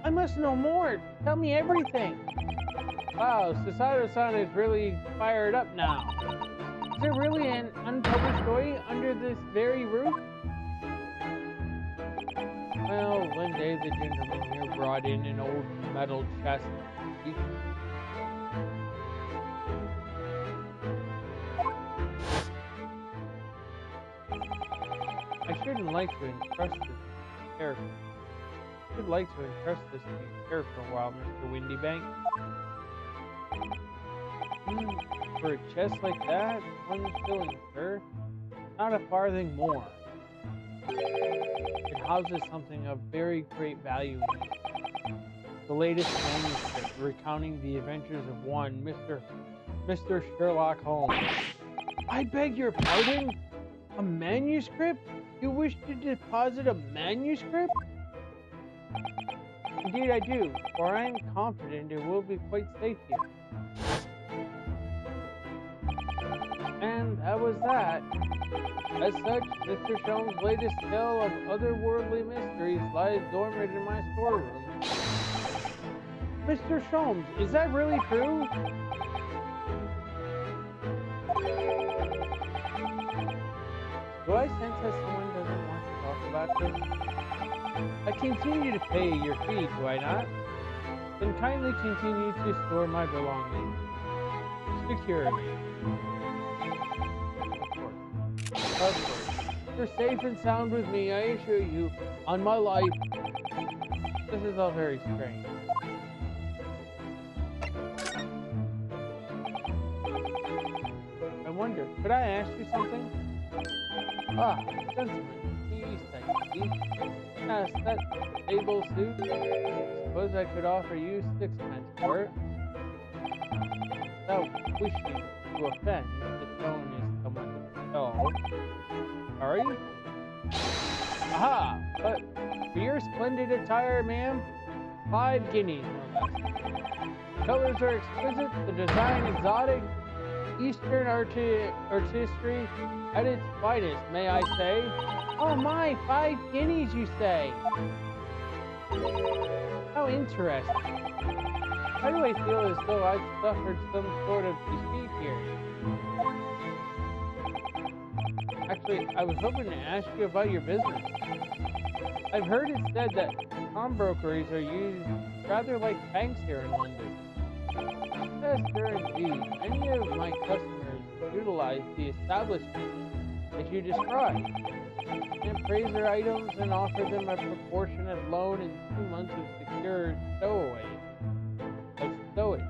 I must know more. Tell me everything. Wow, Susato-san is really fired up now. Is there really an unpublished story under this very roof? Well, one day the gentleman here brought in an old metal chest. I shouldn't like to entrust this character. I should like to entrust this to you careful a while, Mr. Windybank. For a chest like that, 1 shilling, sir. Not a farthing more. It houses something of very great value in it. The latest manuscript recounting the adventures of one Mr. Sherlock Holmes. I beg your pardon? A manuscript? You wish to deposit a manuscript? Indeed I do, for I am confident it will be quite safe here. And that was that. As such, Mr. Sholmes' latest tale of otherworldly mysteries lies dormant in my storeroom. Mr. Sholmes, is that really true? Do I sense that someone doesn't want to talk about this? I continue to pay your fee, do I not? Then kindly continue to store my belongings securely. Of course. You're safe and sound with me, I assure you, on my life. This is all very strange. I wonder, could I ask you something? Ah, gentlemen, please, thank you. Yes, that sable suit. Suppose I could offer you 6pence for it. Without wishing to offend, the tone is somewhat dull. Sorry? Aha! But for your splendid attire, ma'am, 5 guineas, no less. The colors are exquisite, the design exotic, Eastern artistry at its finest, may I say. Oh my, 5 guineas, you say? How interesting. Why do I feel as though I've suffered some sort of defeat here? Actually, I was hoping to ask you about your business. I've heard it said that pawnbrokeries are used rather like banks here in London. Yes, sir, indeed. Many of my customers utilize the establishment as you described, and appraise their items and offer them a proportionate loan in 2 months of secured stowaway. Of stowage.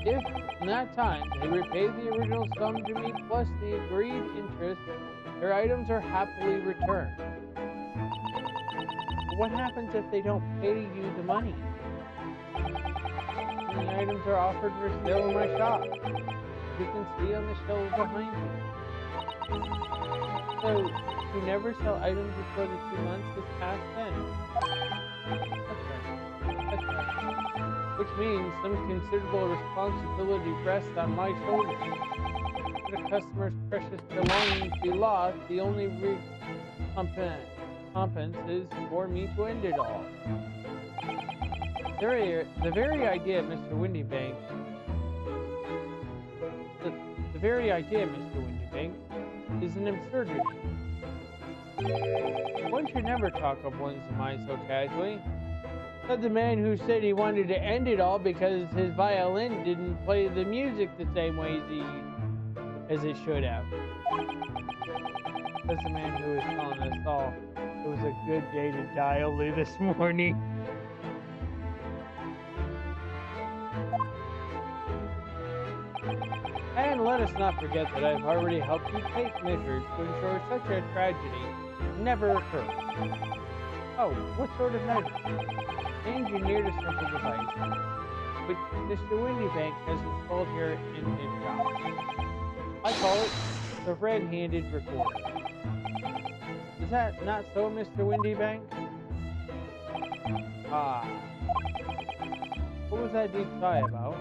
If in that time they repay the original sum to me plus the agreed interest, their items are happily returned. But what happens if they don't pay you the money? And the items are offered for sale in my shop. You can see on the shelves behind you. So you never sell items before the 2 months has passed then? That's right. That's right. Which means some considerable responsibility rests on my shoulders. Should a customer's precious belongings be lost, the only recompense is for me to end it all. The very idea, Mr. Windybank, the very idea, Mr. Windybank, is an absurdity. One should never talk of one's demise so casually. Said the man who said he wanted to end it all because his violin didn't play the music the same way as it should have. Says the man who was telling us all it was a good day to die only this morning. And let us not forget that I've already helped you take measures to ensure such a tragedy never occurs. Oh, what sort of measures? I engineered a simple device, which Mr. Windybank has installed here in his shop. I call it the red-handed recorder. Is that not so, Mr. Windybank? Ah. What was that deep sigh about?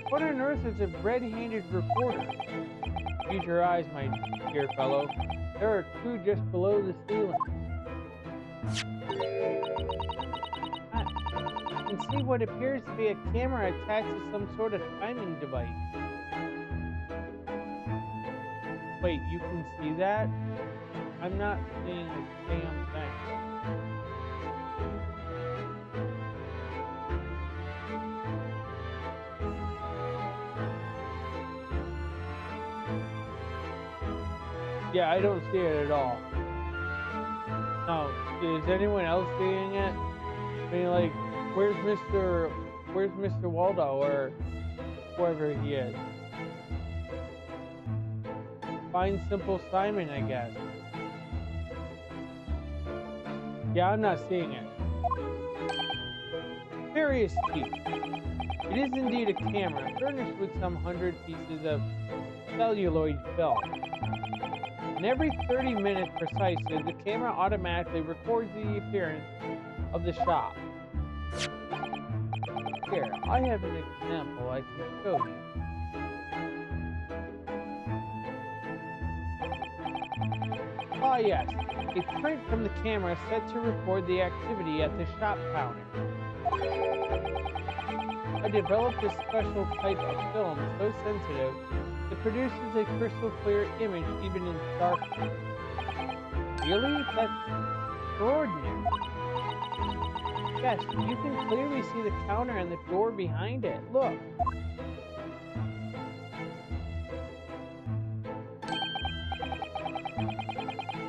What on earth is a red-handed recorder? Use your eyes, my dear fellow. There are two just below the ceiling. I can see what appears to be a camera attached to some sort of timing device. Wait, you can see that? I'm not seeing a damn thing. Yeah, I don't see it at all. No, is anyone else seeing it? I mean, like, where's Mr. Waldo or whoever he is? Find Simple Simon, I guess. Yeah, I'm not seeing it. Very astute. It is indeed a camera, furnished with some 100 pieces of celluloid film. And every 30 minutes precisely, the camera automatically records the appearance of the shop. Here, I have an example I can show you. Ah yes, a print from the camera set to record the activity at the shop counter. I developed a special type of film so sensitive it produces a crystal clear image even in darkness. Really? That's extraordinary. Yes, you can clearly see the counter and the door behind it. Look.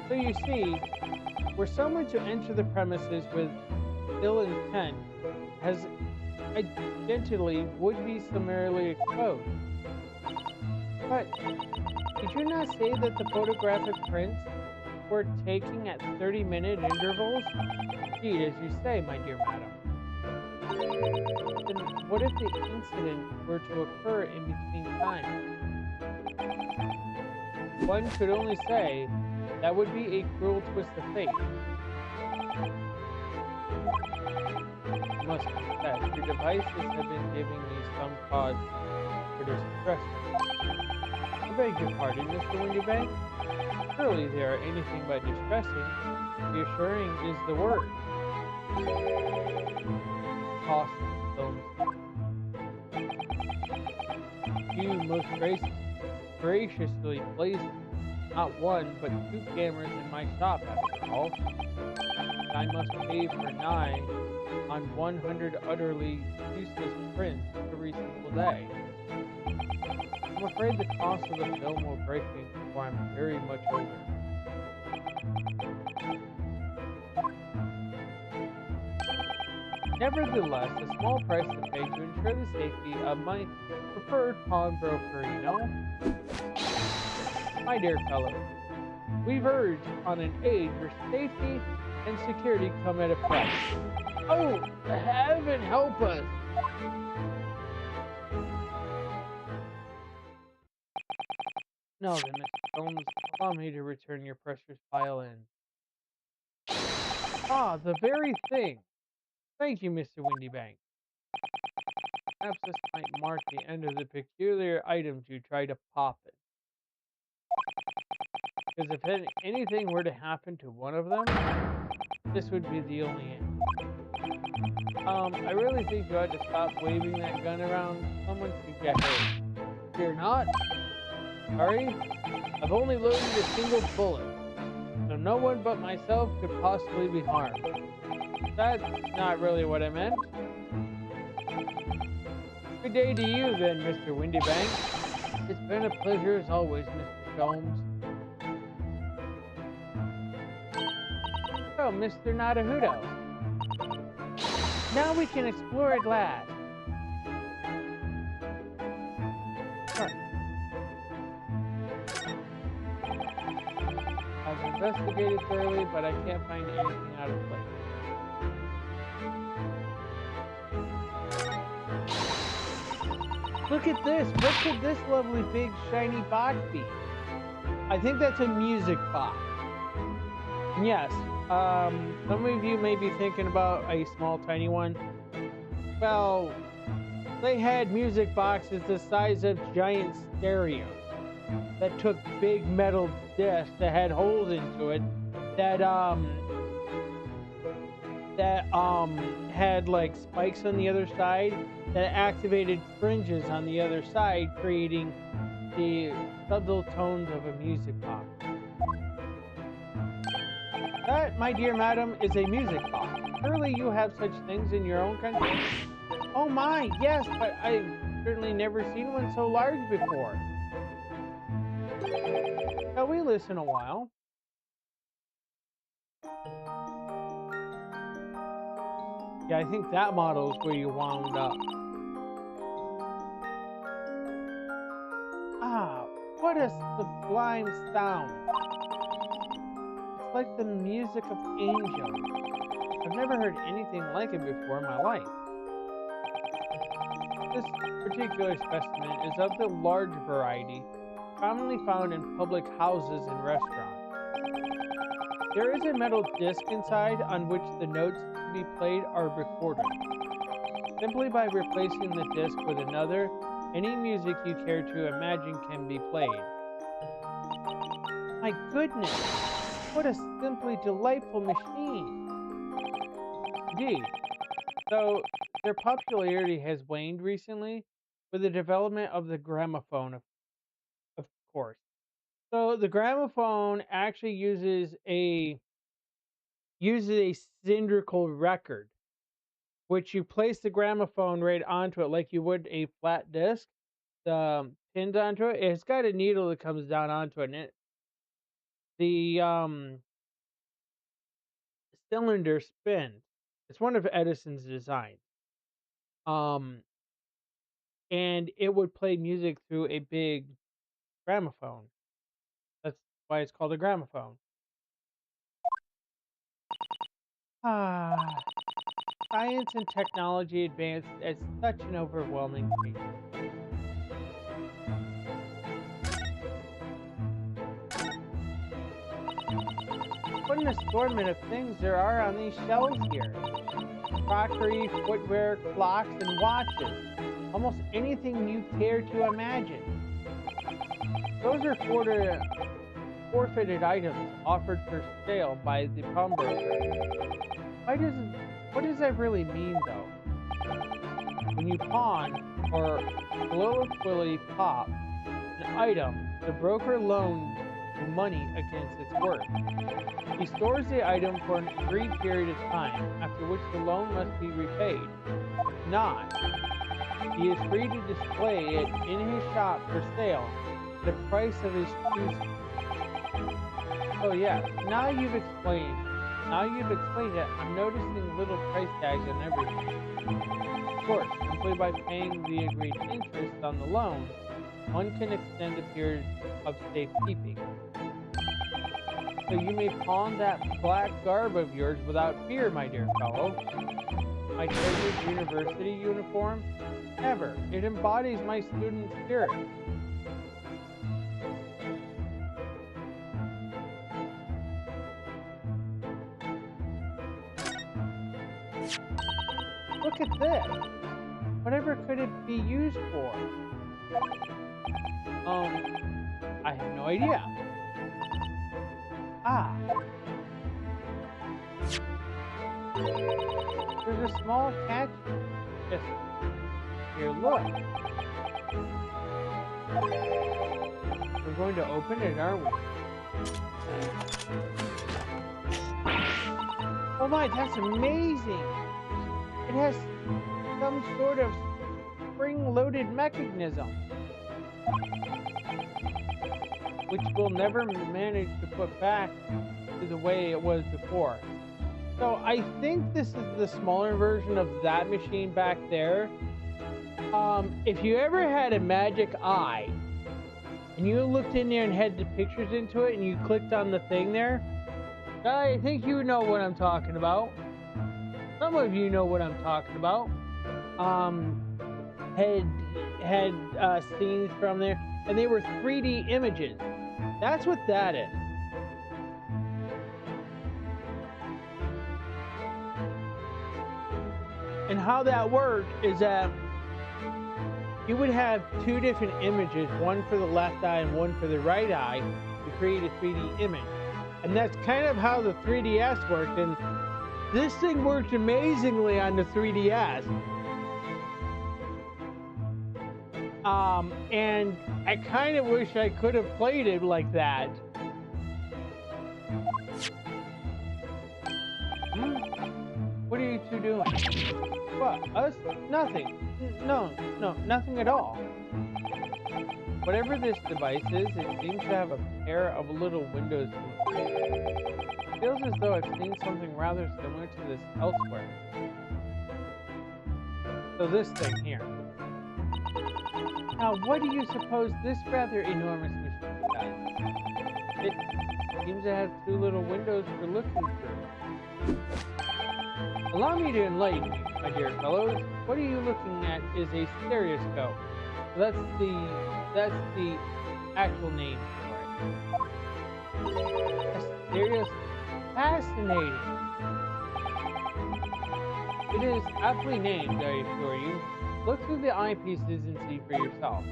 So you see, were someone to enter the premises with ill intent, has identity would be summarily exposed. But did you not say that the photographic prints were taken at 30-minute intervals? Indeed, as you say, my dear madam. Then what if the incident were to occur in between times? One could only say that would be a cruel twist of fate. must confess, your devices have been giving me some cause for distress. I beg your pardon, Mr. Windybank. Surely they are anything but distressing. Reassuring is the word. Toss films. You most graciously placed not one, but two cameras in my shop, after all. I must pay for nigh on 100 utterly useless prints every single day. I'm afraid the cost of the film will break me before I'm very much older. Nevertheless, a small price to pay to ensure the safety of my preferred pawnbroker, you know? My dear fellow, we verge on an age where safety and security come at a price. Oh, heaven help us! No, then, Mr. Holmes, allow me to return your precious violin. Ah, the very thing. Thank you, Mr. Windybank. Perhaps this might mark the end of the peculiar items you try to pop it. Because if anything were to happen to one of them, this would be the only end. I really think you ought to stop waving that gun around. Someone could get hurt. Fear not. Sorry, I've only loaded a single bullet, so no one but myself could possibly be harmed. That's not really what I meant. Good day to you then, Mr. Windybank. It's been a pleasure as always, Mr. Holmes. Oh, Mr. Nadahudo. Now we can explore at last. I've investigated thoroughly, but I can't find anything out of place. Look at this! What could this lovely big shiny box be? I think that's a music box. Yes, some of you may be thinking about a small tiny one. Well, they had music boxes the size of giant stereos that took big metal discs that had holes into it that had like spikes on the other side that activated fringes on the other side, creating the subtle tones of a music box. That, my dear madam, is a music box. Surely you have such things in your own country? Oh my, yes, but I've certainly never seen one so large before. Shall we listen a while? Yeah, I think that model is where you wound up. Ah, what a sublime sound. It's like the music of angels. I've never heard anything like it before in my life. This particular specimen is of the large variety, commonly found in public houses and restaurants. There is a metal disc inside on which the notes to be played are recorded. Simply by replacing the disc with another, any music you care to imagine can be played. My goodness, what a simply delightful machine! Indeed. So, their popularity has waned recently with the development of the gramophone, of course. So the gramophone actually uses a cylindrical record, which you place the gramophone right onto it like you would a flat disc, pinned onto it. It's got a needle that comes down onto it, and the cylinder spins. It's one of Edison's designs. Um, and it would play music through a big gramophone. That's why it's called a gramophone. Ah, science and technology advanced at such an overwhelming pace. What an assortment of things there are on these shelves here. crockery, footwear, clocks, and watches. Almost anything you care to imagine. Those are forfeited items offered for sale by the pawnbroker. What does that really mean, though? When you pawn or colloquially pop an item, the broker loans money against its worth. He stores the item for an agreed period of time, after which the loan must be repaid. If not, he is free to display it in his shop for sale at the price of his choosing. Oh yeah, now you've explained it, I'm noticing little price tags on everything. Of course, simply by paying the agreed interest on the loan, one can extend the period of safekeeping. So you may pawn that black garb of yours without fear, my dear fellow. My treasured university uniform? Never. It embodies my student spirit. Look at this. Whatever could it be used for? I have no idea. Ah. There's a small catch. Just here, look. We're going to open it, aren't we? Oh my, that's amazing. It has some sort of spring-loaded mechanism, which we'll never manage to put back to the way it was before. So I think this is the smaller version of that machine back there. If you ever had a magic eye and you looked in there and had the pictures into it and you clicked on the thing there, I think you know what I'm talking about. Some of you know what I'm talking about. Had scenes from there, and they were 3D images. That's what that is. And how that worked is that you would have two different images, one for the left eye and one for the right eye, to create a 3D image. And that's kind of how the 3DS worked. And this thing worked amazingly on the 3DS. And I kind of wish I could have played it like that. What are you two doing? What? Us? Nothing. No, nothing at all. Whatever this device is, it seems to have a pair of little windows. It feels as though I've seen something rather similar to this elsewhere. So this thing here. Now, what do you suppose this rather enormous machine does? It seems to have two little windows for looking through. Allow me to enlighten you, my dear fellows. What are you looking at is a stereoscope. That's the actual name for it. A stereoscope. Fascinating. It is aptly named, I assure you. Look through the eyepieces and see for yourself.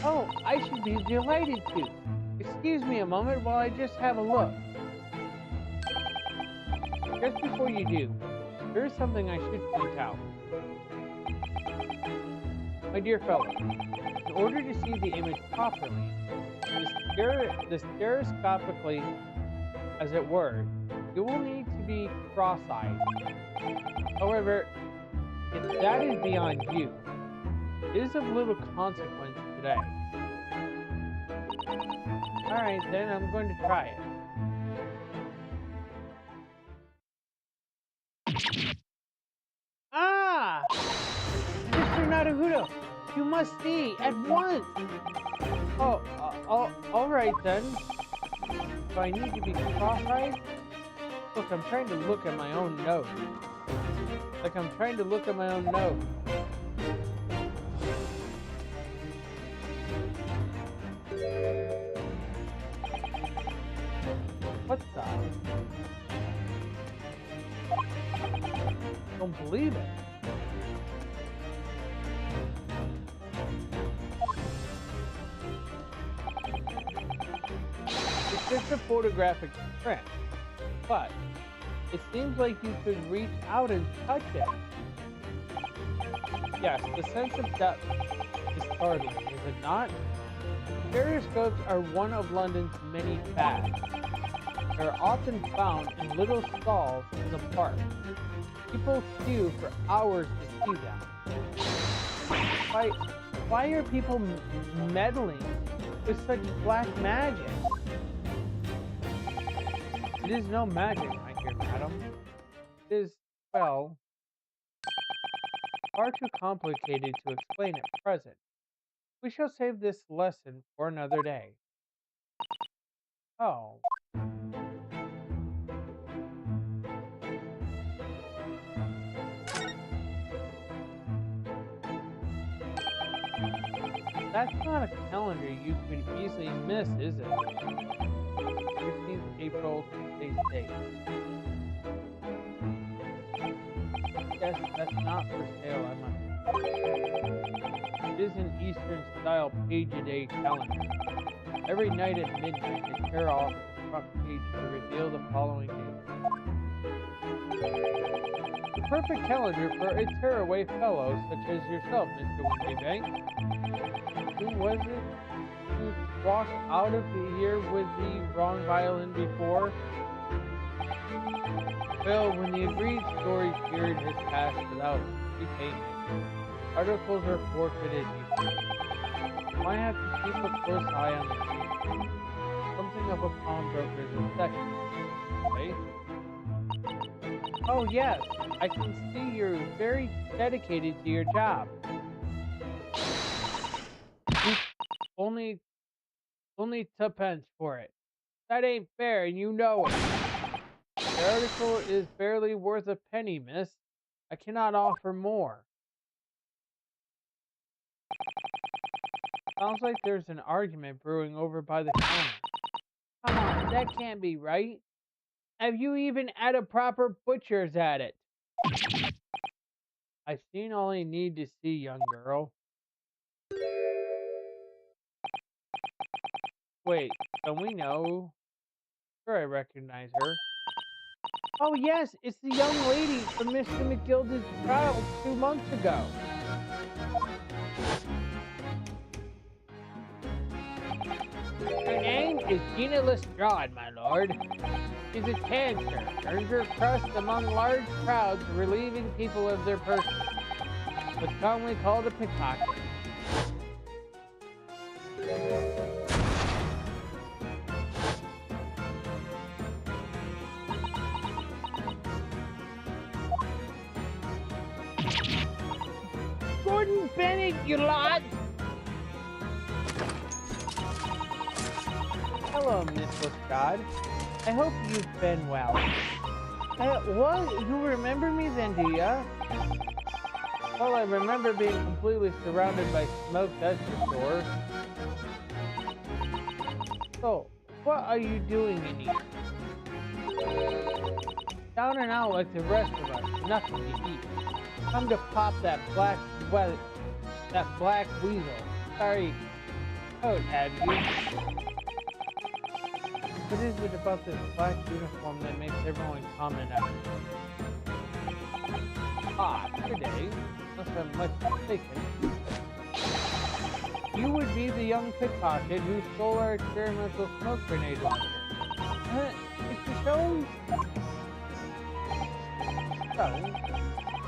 Oh, I should be delighted to. Excuse me a moment while I just have a look. Just before you do, there is something I should point out. My dear fellow, in order to see the image properly, the stereoscopically, as it were, you will need to be cross-eyed. However, if that is beyond you, it is of little consequence today. Alright, then I'm going to try it. Ah! Mr. Naruhodo, you must see at once! Oh, alright then. Do I need to be cross-eyed? Look, I'm trying to look at my own nose. Like I'm trying to look at my own nose. What the? can't believe it. It's just a photographic print, but it seems like you could reach out and touch it. Yes, the sense of depth is startling, is it not? Stereoscopes are one of London's many fads. They're often found in little stalls in the park. People queue for hours to see them. Why are people meddling with such black magic? It is no magic, my dear madam. It is, well, far too complicated to explain at present. We shall save this lesson for another day. Oh, that's not a calendar you could easily miss, is it? 15th April, today's date. Yes, that's not for sale, It is an Eastern-style page-a-day calendar. Every night at midnight, they tear off the front page to reveal the following date. The perfect calendar for a tearaway fellow such as yourself, Mr. Windybank. Who was it who walked out of here with the wrong violin before? Well, when the agreed storage period has passed without repayment, articles are forfeited. I have to keep a close eye on the scene. Something of a pawnbroker's obsession, right? Oh yes, I can see you're very dedicated to your job. Only tuppence for it. That ain't fair, and you know it. The article is barely worth a penny, miss. I cannot offer more. Sounds like there's an argument brewing over by the counter. Come on, that can't be right. Have you even had a proper butcher's at it? I've seen all I need to see, young girl. Wait, don't we know? Sure, I recognize her. Oh yes, it's the young lady from Mr. McGilda's trial 2 months ago. Her name is Gina Lestrade, my lord. She's a cancer, earns her crust among large crowds, relieving people of their purses. What's commonly called a pickpocket. Gordon Bennett, you lot! Hello, Miss Lestrade. I hope you've been well. Well, you remember me then, do ya? Well, I remember being completely surrounded by smoke, that's for sure. So, what are you doing in here? Down and out like the rest of us, nothing to eat. Come to pop that black weasel. Sorry, coat, have you? What is it about this black uniform that makes everyone comment on it? Ah, today, unless I'm much mistaken, you would be the young pickpocket who stole our experimental smoke grenade launcher. It's the show. So,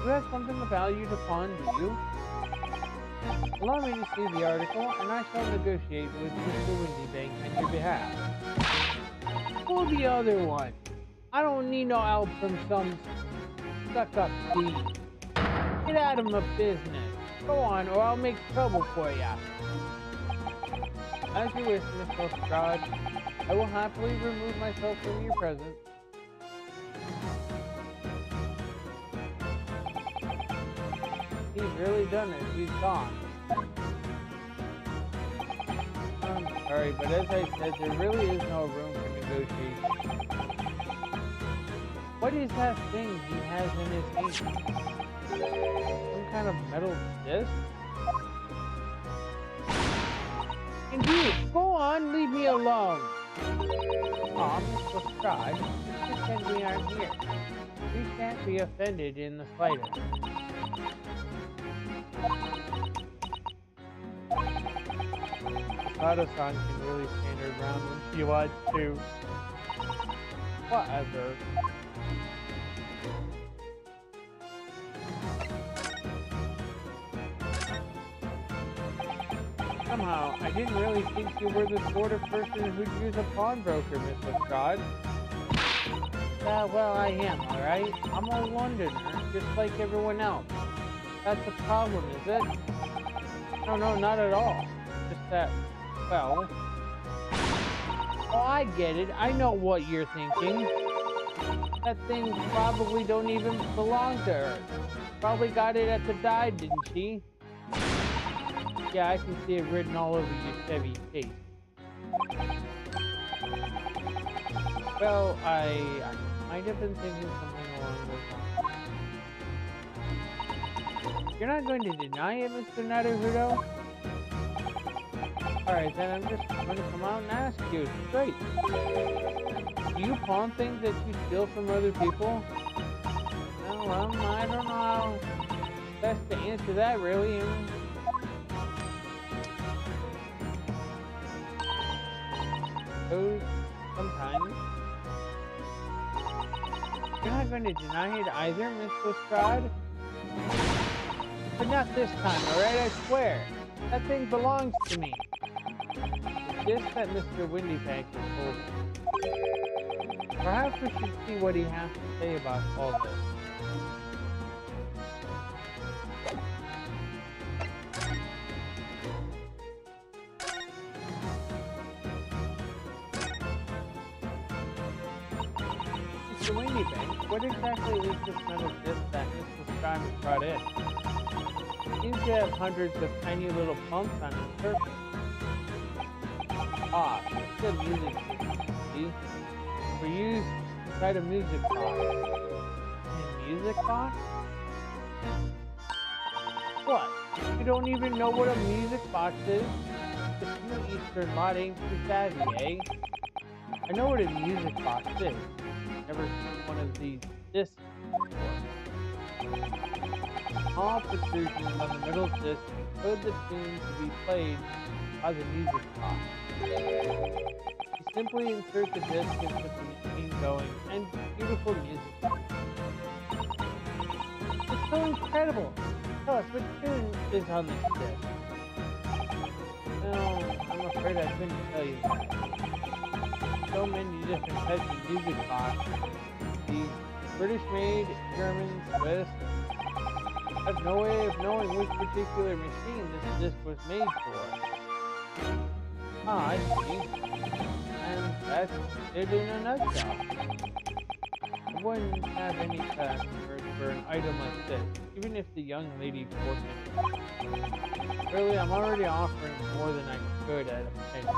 you have something of value to pawn, do you? Allow me to see the article, and I shall negotiate with Mr. Windybank on your behalf. Pull the other one. I don't need no help from some stuck-up thief. Get out of my business. Go on, or I'll make trouble for ya. As you wish, Miss Lestrade. I will happily remove myself from your presence. He's really done it. He's gone. I'm sorry, but as I said, there really is no room for negotiation. What is that thing he has in his hand? Some kind of metal disc? Indeed, go on, leave me alone. Aw, Miss Lestrade, just pretend we aren't here. We can't be offended in the slightest. Sada-san can really stand her ground when she wants to. Whatever. Somehow, I didn't really think you were the sort of person who'd use a pawnbroker, Miss Lestrade. Well, I am, alright? I'm a Londoner, just like everyone else. That's the problem, is it? No, not at all. Just that, well... Oh, I get it. I know what you're thinking. That thing probably don't even belong to her. Probably got it at the dive, didn't she? Yeah, I can see it written all over your Chevy face. Well, I might have been thinking something along those lines. You're not going to deny it, Mr. Naruhodo? Alright, then I'm just going to come out and ask you straight. Do you pawn things that you steal from other people? Well, I don't know how best to answer that, really. Sometimes. You're not going to deny it either, Miss Lestrade? But not this time, alright? I swear. That thing belongs to me. It's just that Mr. Windybank has told me. Perhaps we should see what he has to say about all this. Mr. Windybank, what exactly is this metal disc that Miss Lestrade has brought in? It seems to have hundreds of tiny little pumps on its surface. Ah, it's a music system, see? We're used inside a music box. A music box? What? You don't even know what a music box is? The Smooth Eastern lot ain't too savvy, eh? I know what a music box is. Never seen one of these discs before. Small protrusions on the middle disc encode the tune to be played by the music box. You simply insert the disc and put the machine going, and beautiful music. It's so incredible! Tell us, what tune is on this disc? No, I'm afraid I couldn't tell you that. So many different types of music boxes. These British made, German, Swiss. I have no way of knowing which particular machine this disc was made for. Ah, I see. And that's it in a nutshell. I wouldn't have any customers for an item like this, even if the young lady forced it. Really, I'm already offering more than I could at a penny.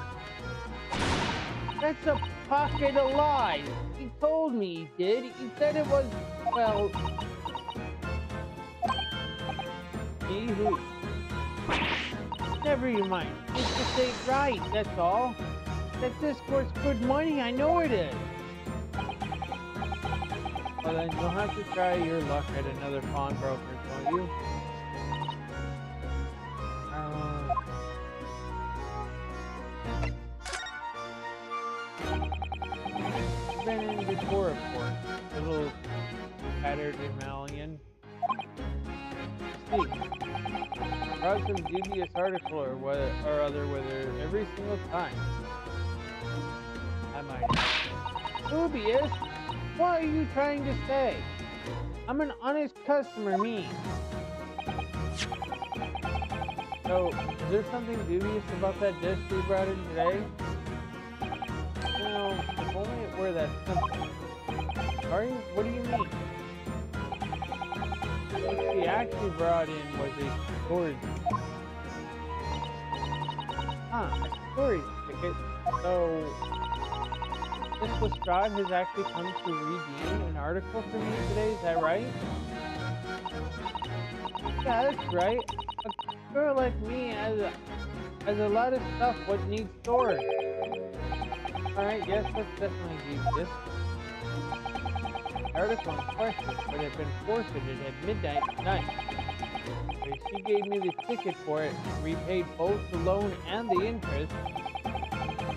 That's a pocket of lies! He told me he did. He said it was, well... See who? Never you mind. It just ain't right, that's all. That disc worth's good money, I know it is. Well then, you'll have to try your luck at another pawnbroker, won't you? Been in before, of course. Little tattered Himalayan. See, brought some dubious article or other with her every single time. I might. Dubious? What are you trying to say? I'm an honest customer, me. So, is there something dubious about that disc we brought in today? No, if only it were that simple. Sorry? What do you mean? What she actually brought in was a storage ticket. A storage ticket? So, Miss Lestrade has actually come to redeem an article for me today, is that right? Yeah, that's right. A girl like me has a lot of stuff what needs storage. Alright, yes, let's definitely do this. The article in question would have been forfeited at midnight tonight. But she gave me the ticket for it and repaid both the loan and the interest.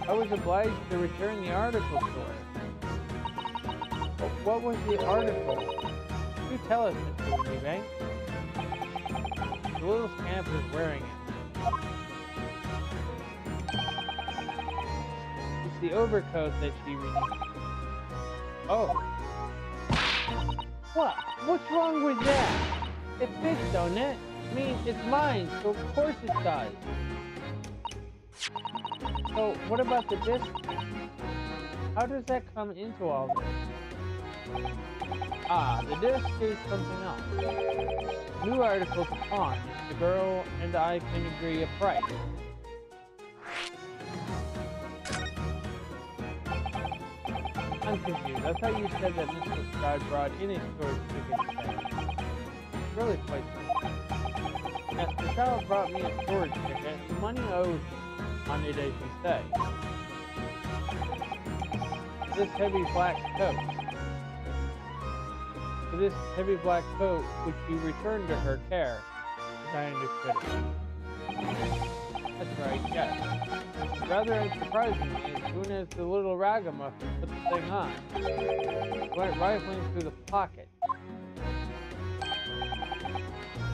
I was obliged to return the article to her. But what was the article? Do tell us, Mr. Woodybank. The little scamp is wearing it. It's the overcoat that she renewed. Oh. What? What's wrong with that? It fits, don't it? I mean, it's mine, so of course it does. So, what about the disc? How does that come into all this? Ah, the disc is something else. New article to pawn if the girl and I can agree a price. I'm confused. I thought you said that Mr. Scott brought in a storage ticket today. It's really quite simple. Yes, the child brought me a storage ticket and the money owed on it, as you say. This heavy black coat. For this heavy black coat, which you returned to her care, as I understood it. That's right, yes. Rather unsurprisingly, as soon as the little ragamuffin put the thing on, it went rifling through the pocket.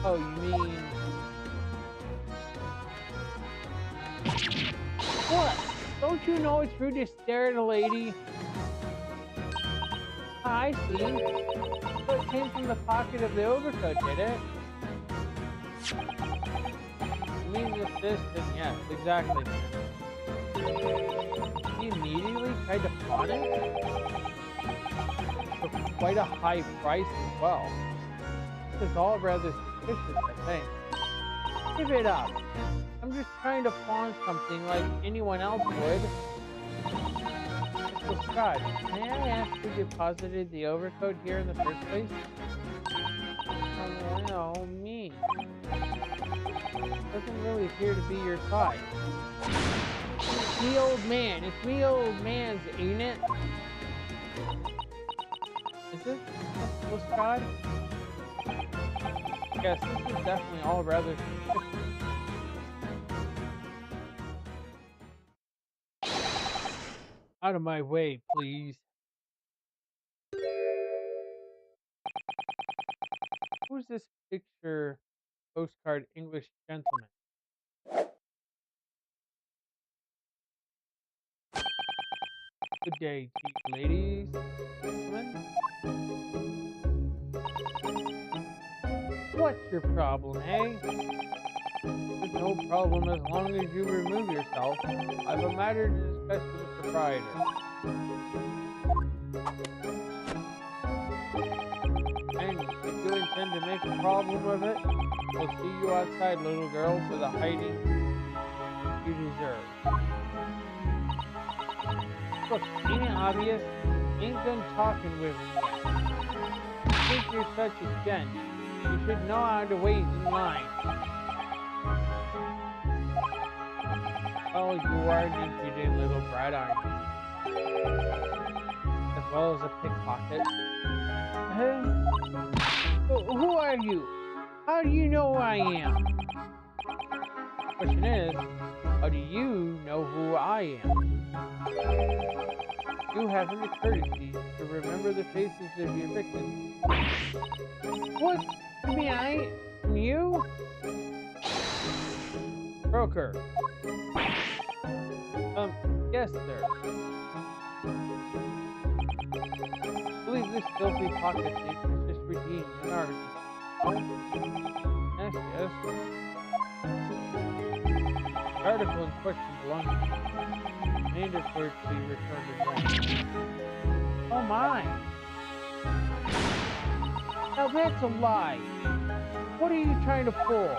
Oh, you mean... What? Don't you know it's rude to stare at a lady? Ah, I see. So it came from the pocket of the overcoat, did it? You mean this, then yes, exactly. He immediately tried to pawn it? For quite a high price as well. This is all rather suspicious, I think. Give it up. I'm just trying to pawn something like anyone else would. Mr. Scott, may I ask who deposited the overcoat here in the first place? Oh, well, me. Doesn't really appear to be your size. It's me, old man. It's me, old man's, ain't it? Is this Mr. Scott? Yes, this is definitely all rather suspicious. Out of my way, please. Who's this picture postcard English gentleman? Good day to you, ladies, gentlemen. What's your problem, eh? There's no problem as long as you remove yourself. I've a matter to discuss with the proprietor. And if you intend to make a problem of it, we'll see you outside, little girl, for the hiding you deserve. Look, ain't it obvious? Ain't done talking with me yet. You think you're such a gent. You should know how to wait in line. Oh, you are an impudent little brat, aren't you? As well as a pickpocket. Who are you? How do you know who I am? The question is, how do you know who I am? You haven't the courtesy to remember the faces of your victims. What? You mean I am you? Broker. Yes, sir. I believe this filthy pocket thief has just redeemed an article. Yes, yes. The article in question belongs to me. Demanded for it to be returned again. Oh my! Now that's a lie! What are you trying to pull?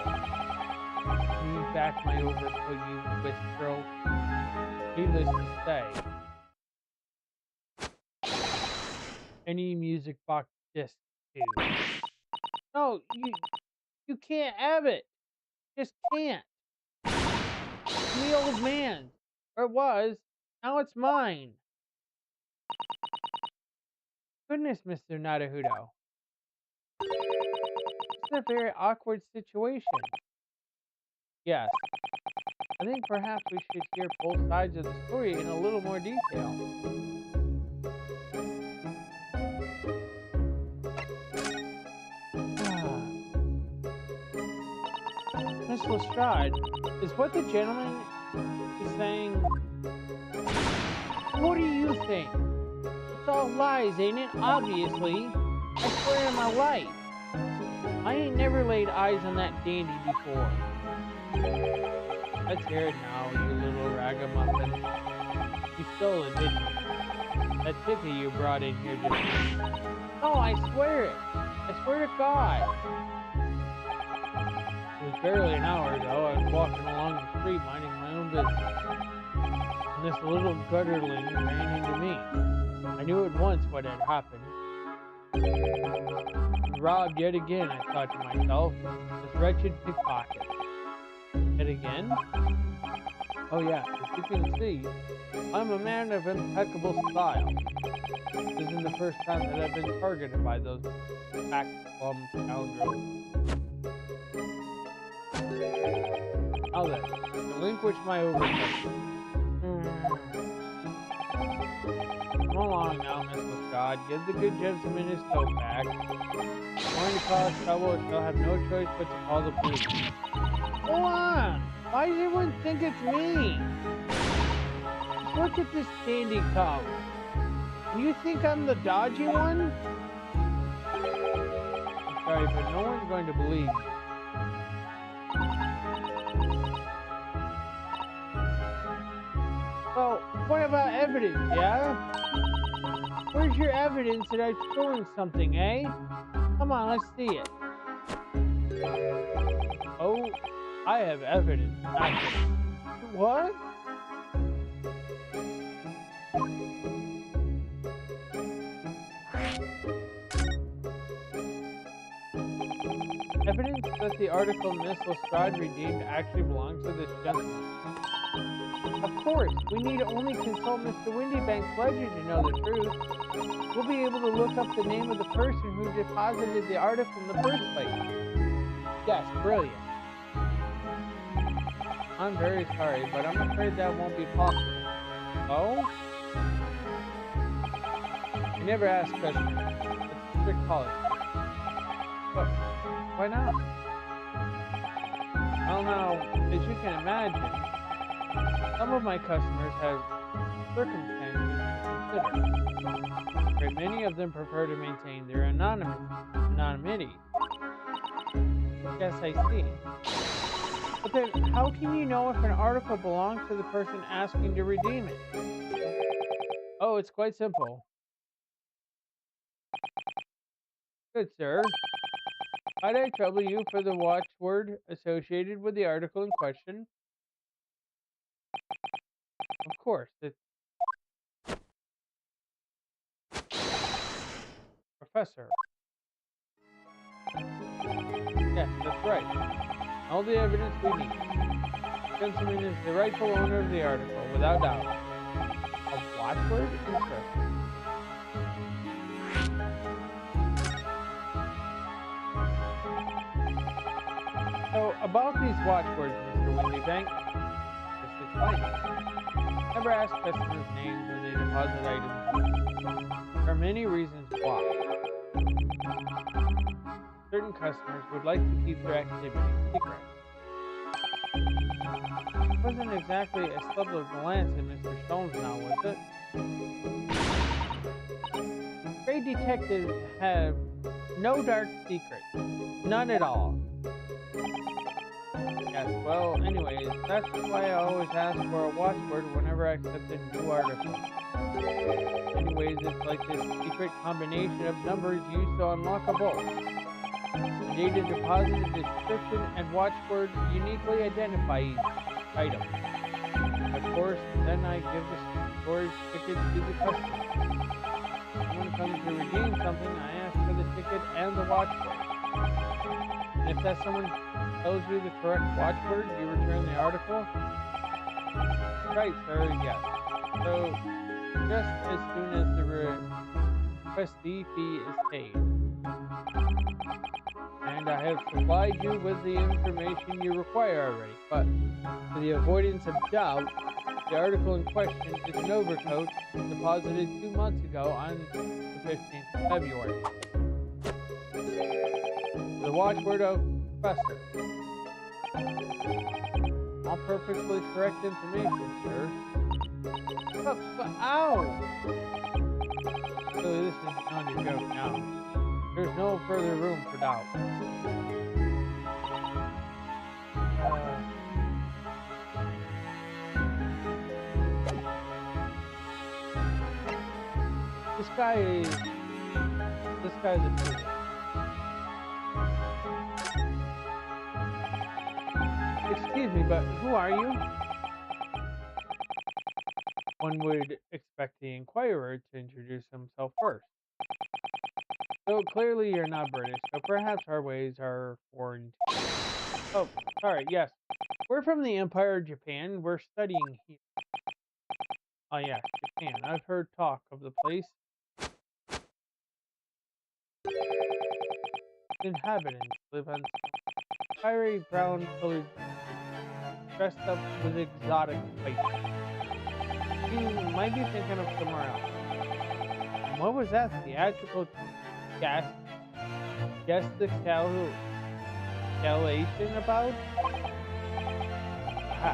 Give me back my overcoat, you wastrel. Needless to say. Any music box disc too. No, You can't have it. Just can't. I'm the old man. Or it was. Now it's mine. Goodness, Mr. Nadahudo. This is a very awkward situation. Yes, I think perhaps we should hear both sides of the story in a little more detail. Ah, Miss Lestrade, is what the gentleman is saying. What do you think? It's all lies, ain't it? Obviously. I swear on my life. I ain't never laid eyes on that dandy before. Let's hear it now, you little ragamuffin. You stole it, didn't you? That ticket you brought in here just now. No, I swear it. I swear to God. It was barely an hour ago. I was walking along the street minding my own business. And this little gutterling ran into me. I knew at once what had happened. Robbed yet again, I thought to myself, this wretched pickpocket. Yet again? Oh yeah, as you can see, I'm a man of impeccable style. This isn't the first time that I've been targeted by those back-bum scoundrels. Now then, relinquish my overcoat. Come along now, Miss Lestrade. Give the good gentleman his coat back. If you're going to cause trouble, she'll have no choice but to call the police. Hold on! Why does everyone think it's me? Just look at this candy cup. You think I'm the dodgy one? I'm sorry, but no one's going to believe me. Well, what about evidence, yeah? Where's your evidence that I've stolen something, eh? Come on, let's see it. Oh, I have evidence. What? Evidence that the article Miss Lestrade redeemed actually belongs to this gentleman. Of course, we need only consult Mr. Windybank's ledger to know the truth. We'll be able to look up the name of the person who deposited the article in the first place. Yes, brilliant. I'm very sorry, but I'm afraid that won't be possible. Oh? I never ask questions. It's a strict policy. But why not? Well now, as you can imagine, some of my customers have circumstances to consider. Very many of them prefer to maintain their anonymity. Yes, I see. But then, how can you know if an article belongs to the person asking to redeem it? Oh, it's quite simple. Good sir. Might I trouble you for the watchword associated with the article in question? Of course, it's Professor. Yes, that's right. All the evidence we need. Gentleman is the rightful owner of the article, without doubt. A watchword? Interesting. So, about these watchwords, Mr. Windybank, just explain. Never ask customers' names when they deposit items. There are many reasons why. Certain customers would like to keep their activity secret. It wasn't exactly a slip of the lance in Mr. Stone's now, was it? Trade detectives have no dark secrets. None at all. Yes, well, anyways, that's why I always ask for a watchword whenever I accept a new article. Anyways, it's like this secret combination of numbers used to unlock a vault. The data deposit, a description, and watchword uniquely identify each item. Of course, then I give the storage ticket to the customer. When someone comes to redeem something, I ask for the ticket and the watchword. And if that someone tells you the correct watchword, you return the article? Right, sir, yes. So, just as soon as the requestee fee is paid. And I have supplied you with the information you require already, but for the avoidance of doubt, the article in question is an overcoat deposited 2 months ago on the 15th of February. The watchword of Professor. All perfectly correct information, sir. Ow! Really, this is beyond a joke now. There's no further room for doubt. This guy's a fool. Excuse me, but who are you? One would expect the inquirer to introduce himself first. So clearly you're not British, so perhaps our ways are foreign. Oh, sorry, yes. We're from the Empire of Japan. We're studying here. Oh yeah, Japan. I've heard talk of the place. Inhabitants live on fiery brown colored dressed up with exotic spices. You might be thinking of somewhere else. And what was that theatrical gas gesticulation about? Aha.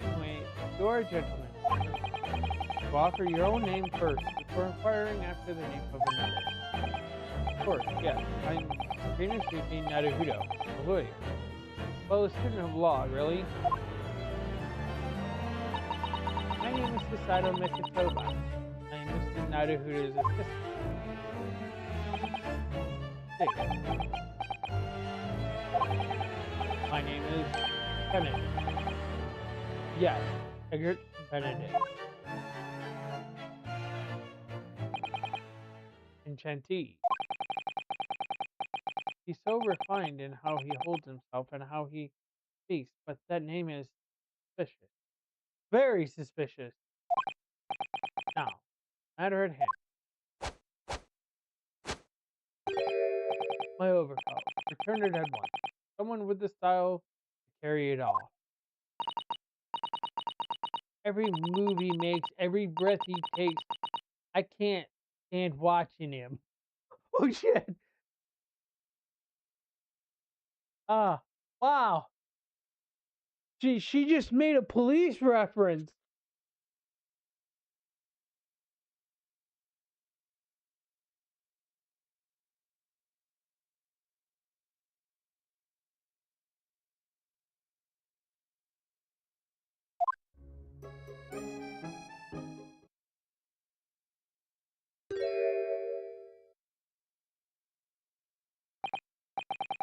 Anyway, you're a gentleman. To offer your own name first before inquiring after the name of another. Of course, yes. I'm Venus speaking Naruhido, a lawyer. Well, a student of law, really. My name is Sasato Mikitoba. I am Mr. Naruhido's assistant. Hey. My name is Benedict. Yes, Edgar Benedict. Enchantee. He's so refined in how he holds himself and how he speaks, but that name is suspicious. Very suspicious. Now, matter at hand. My overcoat. Return it at once. Someone with the style to carry it off. Every move he makes, every breath he takes, I can't stand watching him. Oh shit! Ah, wow. She just made a police reference.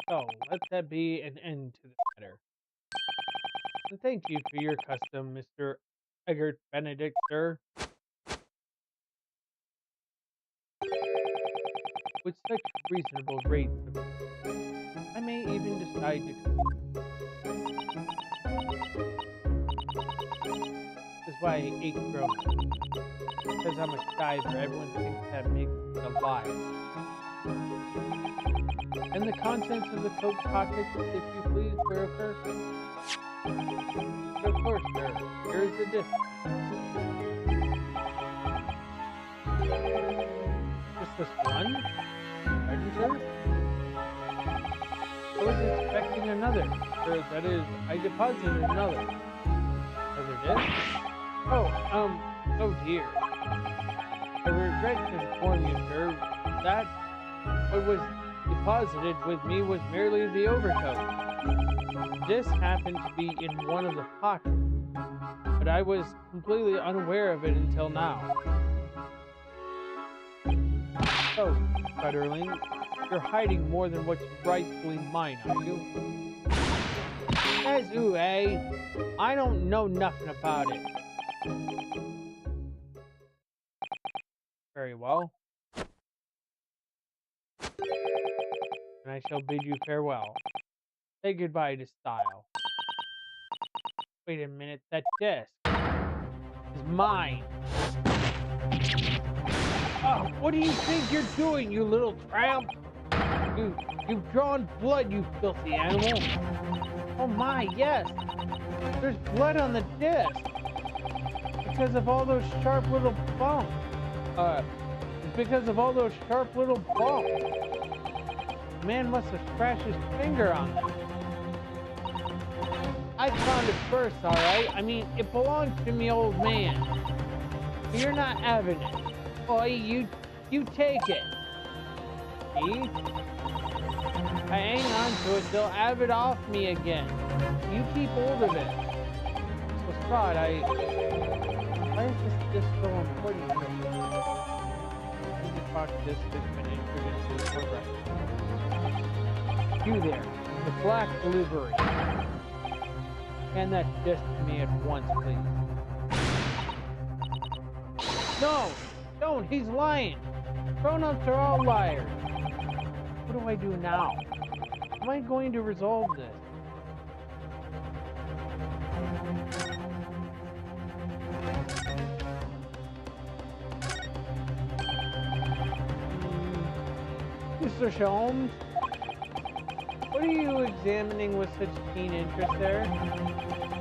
So let that be an end to the matter. And thank you for your custom, Mr. Eggert Benedict, sir. With such reasonable rates of I may even decide to This is why I hate grown because I'm a diver, everyone thinks that makes me alive. And the contents of the coat pockets, if you please, broker. Of course, sir. Here is the disc. Just this one? Pardon, sir? I was expecting another. Sir, that is, I deposited another. Another disc? Oh dear. I regret to inform you, sir, that what was deposited with me was merely the overcoat. This happened to be in one of the pockets, but I was completely unaware of it until now. So, Cutterling, you're hiding more than what's rightfully mine, are you? As who, eh? I don't know nothing about it. Very well. and I shall bid you farewell. Say goodbye to style. Wait a minute, that disc is mine. Oh, what do you think you're doing, you little tramp? You've drawn blood, you filthy animal. Oh my, yes. There's blood on the disc. Because of all those sharp little bumps. It's because of all those sharp little bumps. The man must have scratched his finger on them. I found it first, alright? I mean, it belonged to me old man. But you're not having it. Boy, you take it. See? I hang on to it, they'll have it off me again. You keep hold of it. So Scott, why is this so important to me? The box disc has been introduced to the program. You there, the black delivery. Hand that disc to me at once, please. No! Don't! He's lying! Grown-ups are all liars! What do I do now? How am I going to resolve this? Mr. Sholmes? What are you examining with such keen interest there?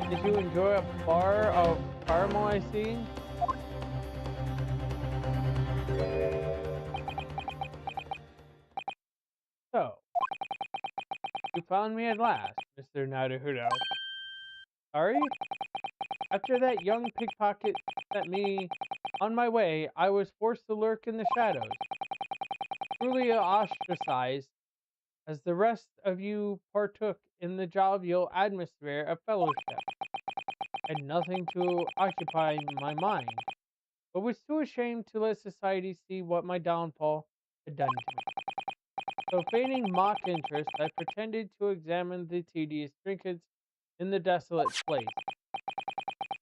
Did you enjoy a bar of caramel, I see? So, you found me at last, Mr. Naruto. Sorry? After that young pickpocket set me on my way, I was forced to lurk in the shadows, truly ostracized, as the rest of you partook in the jovial atmosphere of fellowship. I had nothing to occupy my mind, but was too ashamed to let society see what my downfall had done to me. So, feigning mock interest, I pretended to examine the tedious trinkets in the desolate place,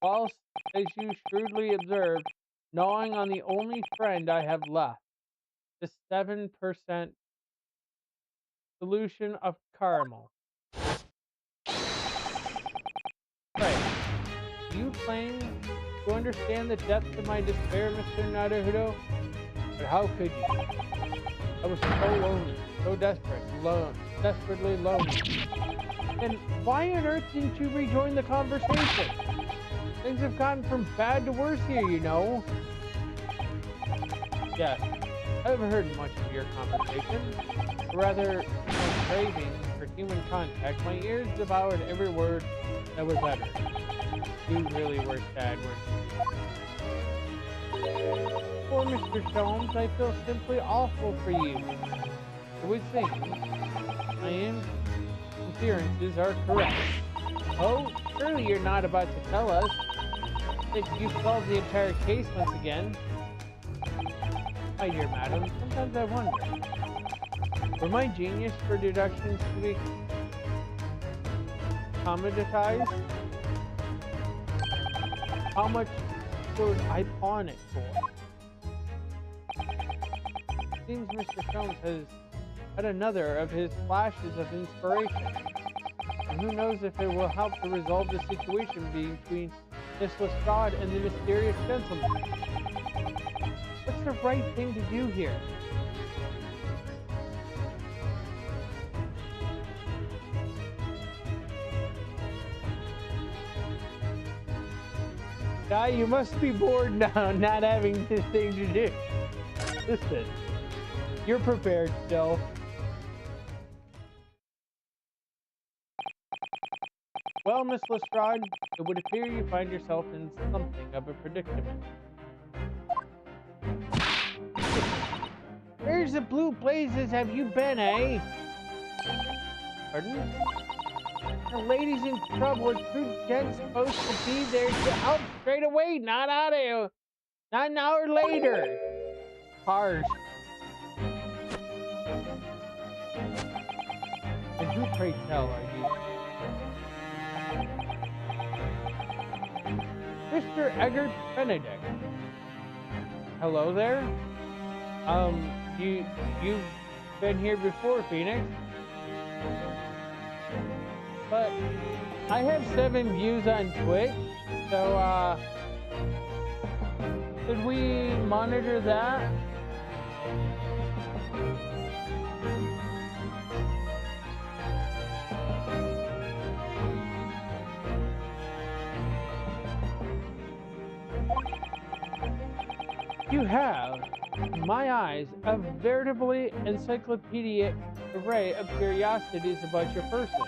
whilst, as you shrewdly observed, gnawing on the only friend I have left, the 7% solution of caramel. Right. Do you claim to understand the depth of my despair, Mr. Naruto? But how could you? I was so lonely, so desperately lonely. And why on earth didn't you rejoin the conversation? Things have gotten from bad to worse here, you know. Yes, I haven't heard much of your conversation. Or rather, my craving for human contact, my ears devoured every word that was uttered. You really were sad, weren't you? Poor Mr. Sholmes, I feel simply awful for you. It would seem my inferences are correct. Oh, surely you're not about to tell us that you solved the entire case once again. My dear madam, sometimes I wonder, were my genius for deductions to be commoditized? How much should I pawn it for? Seems Mr. Sholmes has had another of his flashes of inspiration. And who knows if it will help to resolve the situation between Miss Lestrade and the mysterious gentleman. What's the right thing to do here? Guy, you must be bored now, not having this thing to do. Listen, you're prepared still. Well, Miss Lestrade, it would appear you find yourself in something of a predicament. Where's the blue blazes have you been, eh? Pardon? The lady's in trouble. A true gent's supposed to be there to help straight away, not out of here. Not an hour later. Harsh. And who, pray tell, are you? Mr. Eggert Benedict. Hello there? You've been here before, Phoenix? But I have 7 views on Twitch, so should we monitor that? You have, in my eyes, a veritably encyclopedic array of curiosities about your person.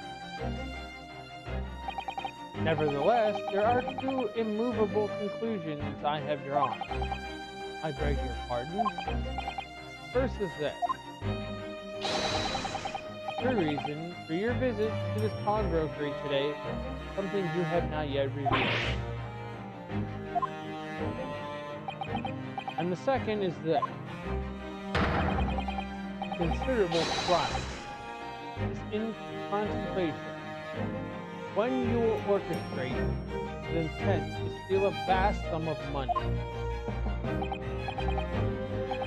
Nevertheless, there are 2 immovable conclusions I have drawn. I beg your pardon. First is this. The true reason for your visit to this pawnbrokery today is something you have not yet revealed. And the second is this. Considerable crime is in contemplation. When you will orchestrate the intent to steal a vast sum of money.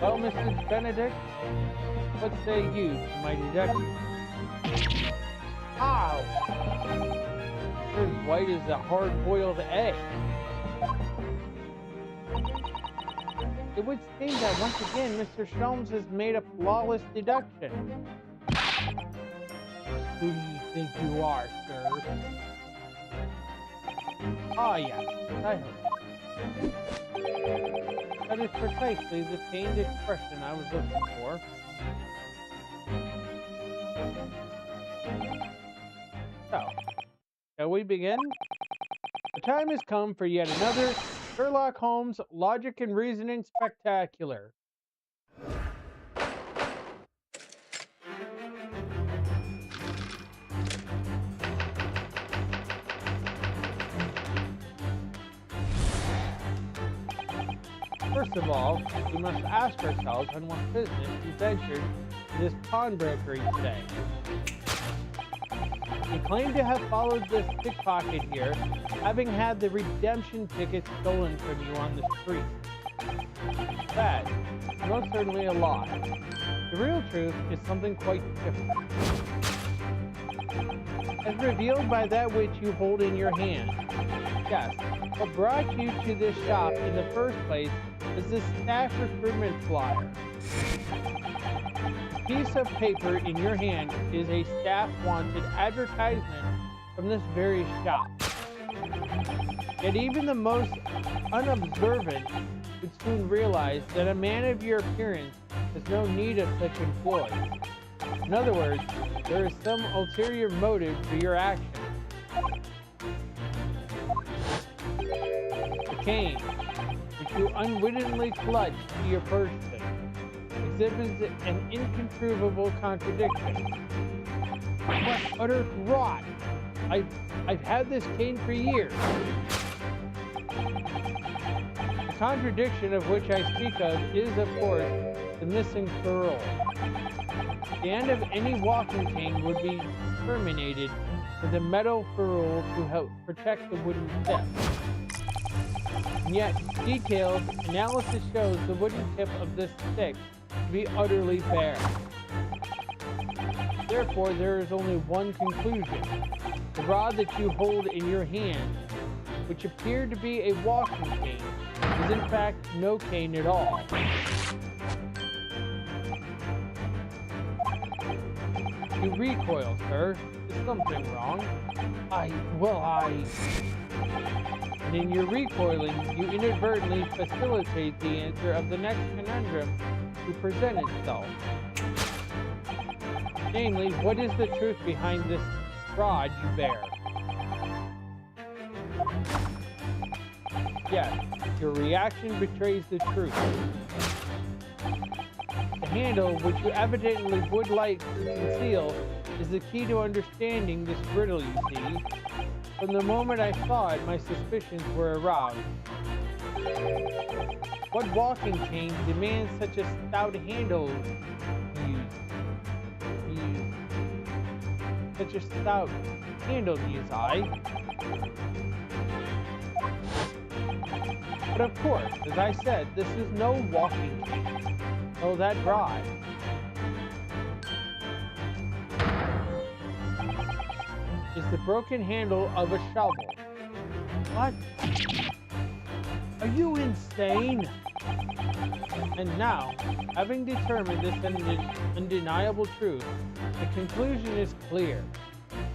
Well, Mr. Benedict, what say you to my deduction? Ow! You're as white as a hard-boiled egg. It would seem that once again, Mr. Sholmes has made a flawless deduction. Who do you think you are, sir? Ah, yes, I heard. That is precisely the pained expression I was looking for. So, shall we begin? The time has come for yet another Sherlock Holmes Logic and Reasoning Spectacular. First of all, we must ask ourselves on what business we ventured to this pawnbrokery today. You claim to have followed this pickpocket here, having had the redemption ticket stolen from you on the street. That is most certainly a lie. The real truth is something quite different. As revealed by that which you hold in your hand. Yes, what brought you to this shop in the first place is this staff recruitment flyer. The piece of paper in your hand is a staff wanted advertisement from this very shop. Yet even the most unobservant would soon realize that a man of your appearance has no need of such employees. In other words, there is some ulterior motive for your action. The cane, which you unwittingly clutch to your person, exhibits an incontrovertible contradiction. What utter rot! I've had this cane for years. The contradiction of which I speak of is, of course, the missing ferrule. The end of any walking cane would be terminated with a metal ferrule to help protect the wooden step. And yet, detailed analysis shows the wooden tip of this stick to be utterly bare. Therefore, there is only one conclusion. The rod that you hold in your hand, which appeared to be a walking cane, is in fact no cane at all. You recoil, sir. Is something wrong? And in your recoiling, you inadvertently facilitate the answer of the next conundrum to present itself. Namely, what is the truth behind this rod you bear? Yes, your reaction betrays the truth. The handle, which you evidently would like to conceal, is the key to understanding this riddle, you see. From the moment I saw it, my suspicions were aroused. What walking cane demands such a stout handle used? Such a stout handle, muse I. But of course, as I said, this is no walking cane. Oh, that rod. is the broken handle of a shovel. What? Are you insane? And now, having determined this undeniable truth, the conclusion is clear.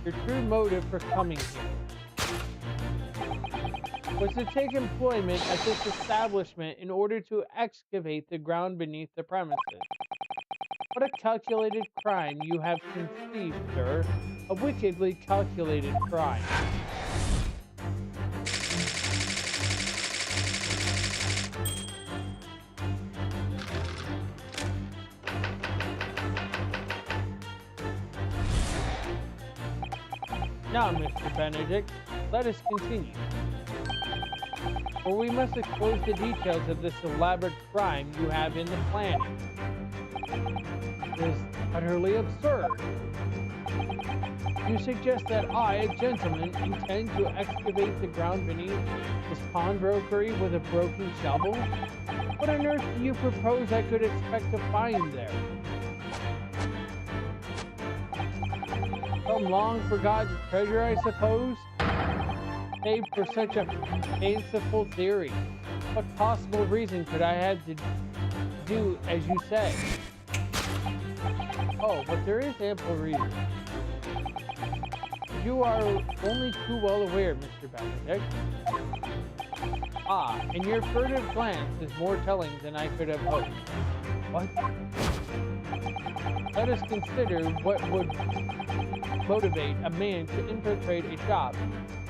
Your true motive for coming here was to take employment at this establishment in order to excavate the ground beneath the premises. What a calculated crime you have conceived, sir. A wickedly calculated crime. Now, Mr. Benedict, let us continue. For we must expose the details of this elaborate crime you have in the planning. It is utterly absurd. You suggest that I, a gentleman, intend to excavate the ground beneath this pawnbrokery with a broken shovel? What on earth do you propose I could expect to find there? Some long-forgotten treasure, I suppose? Save for such a fanciful theory. What possible reason could I have to do as you say? Oh, but there is ample reason. You are only too well aware, Mr. Benedict. Ah, and your furtive glance is more telling than I could have hoped. What? Let us consider what would motivate a man to infiltrate a shop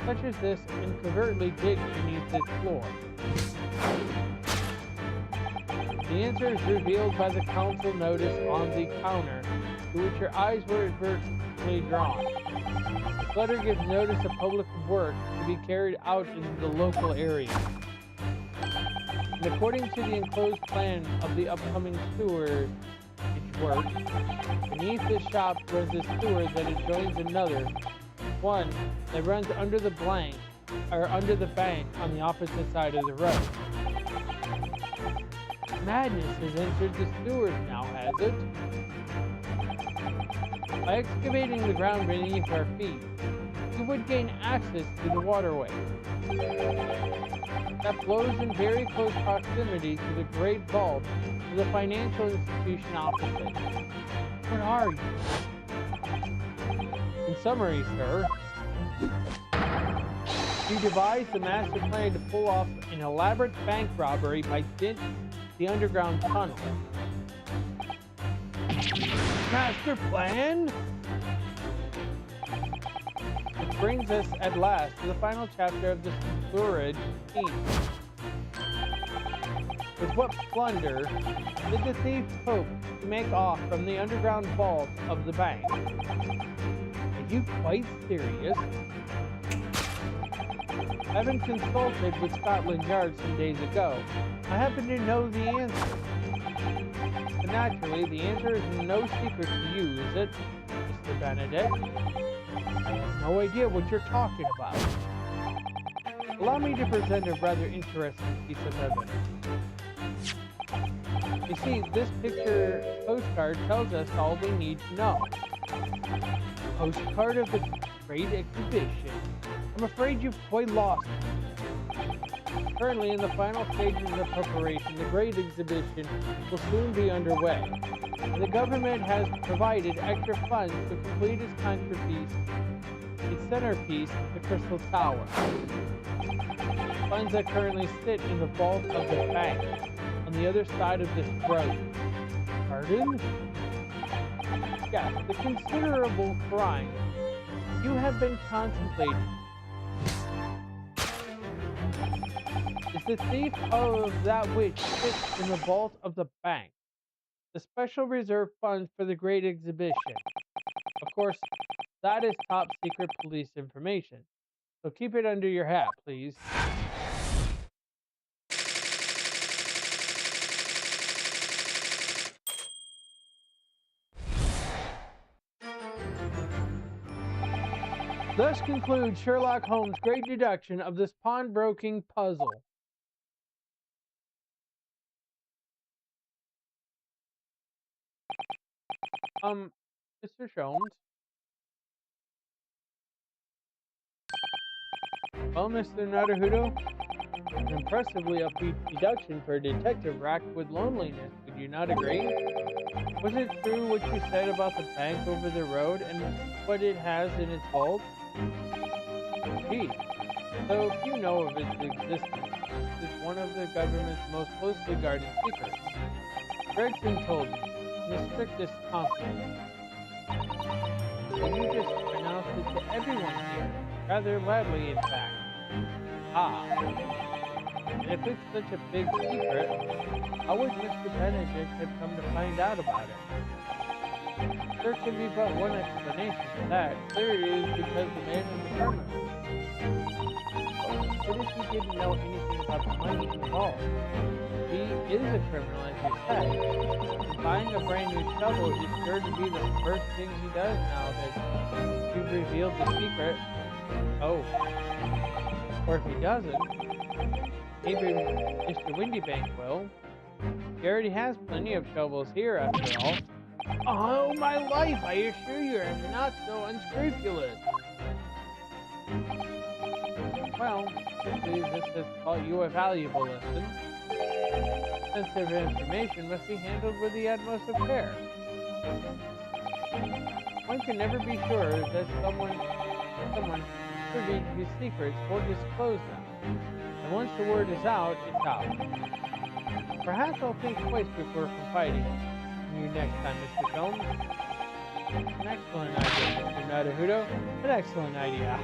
such as this and covertly dig beneath its floor. The answer is revealed by the council notice on the counter, to which your eyes were advertently drawn. This letter gives notice of public work to be carried out in the local area. And according to the enclosed plan of the upcoming sewerage work, beneath this shop runs a sewer that adjoins another, one that runs under the bank on the opposite side of the road. Madness has entered the sewers now, has it? By excavating the ground beneath our feet, you would gain access to the waterway that flows in very close proximity to the great vault of the financial institution opposite. What are you? In summary, sir, you devised the master plan to pull off an elaborate bank robbery by dint the underground tunnel. Master plan? Which brings us at last to the final chapter of this lurid theme. With what plunder did the thief hope to make off from the underground vault of the bank? Are you quite serious? Having consulted with Scotland Yard some days ago, I happen to know the answer. But naturally, the answer is no secret to you, is it, Mr. Benedict? I have no idea what you're talking about. Allow me to present a rather interesting piece of evidence. You see, this picture postcard tells us all we need to know. Postcard of the great exhibition. I'm afraid you've quite lost it. Currently in the final stages of preparation, the great exhibition will soon be underway. And the government has provided extra funds to complete its centerpiece, the Crystal Tower. Funds that currently sit in the vault of the bank on the other side of this road. Pardon? Yes, the considerable crime you have been contemplating is the thief of that which sits in the vault of the bank, the special reserve funds for the great exhibition. Of course, that is top secret police information, so keep it under your hat, please. Thus concludes Sherlock Holmes' great deduction of this pawnbroking puzzle. Mr. Sholmes, Well, Mr. Naruto, an impressively upbeat deduction for a detective racked with loneliness. Would you not agree? Was it true what you said about the bank over the road and what it has in its vault? Indeed. So few know of its existence. It is one of the government's most closely guarded secrets. Gregson told me, in the strictest confidence. Well, you just announced it to everyone here, rather loudly, in fact. Ah, and if it's such a big secret, how would Mr. Benedict have come to find out about it? There can be but one explanation for that. Clear it is because the man is a criminal. What if he didn't know anything about the money involved? He is a criminal, as you said. Buying a brand new shovel is sure to be the first thing he does now that you've revealed the secret. Oh. Or if he doesn't, maybe Mr. Windybank will. He already has plenty of shovels here, after all. Oh, my life! I assure you, I'm not so unscrupulous. Well, hopefully this has taught you a valuable lesson. Sensitive information must be handled with the utmost of care. One can never be sure that someone privy to his secrets will disclose them. And once the word is out, it's out. Perhaps I'll think twice before confiding in you next time, Mr. Films. An excellent idea, Mr. Naruto. An excellent idea.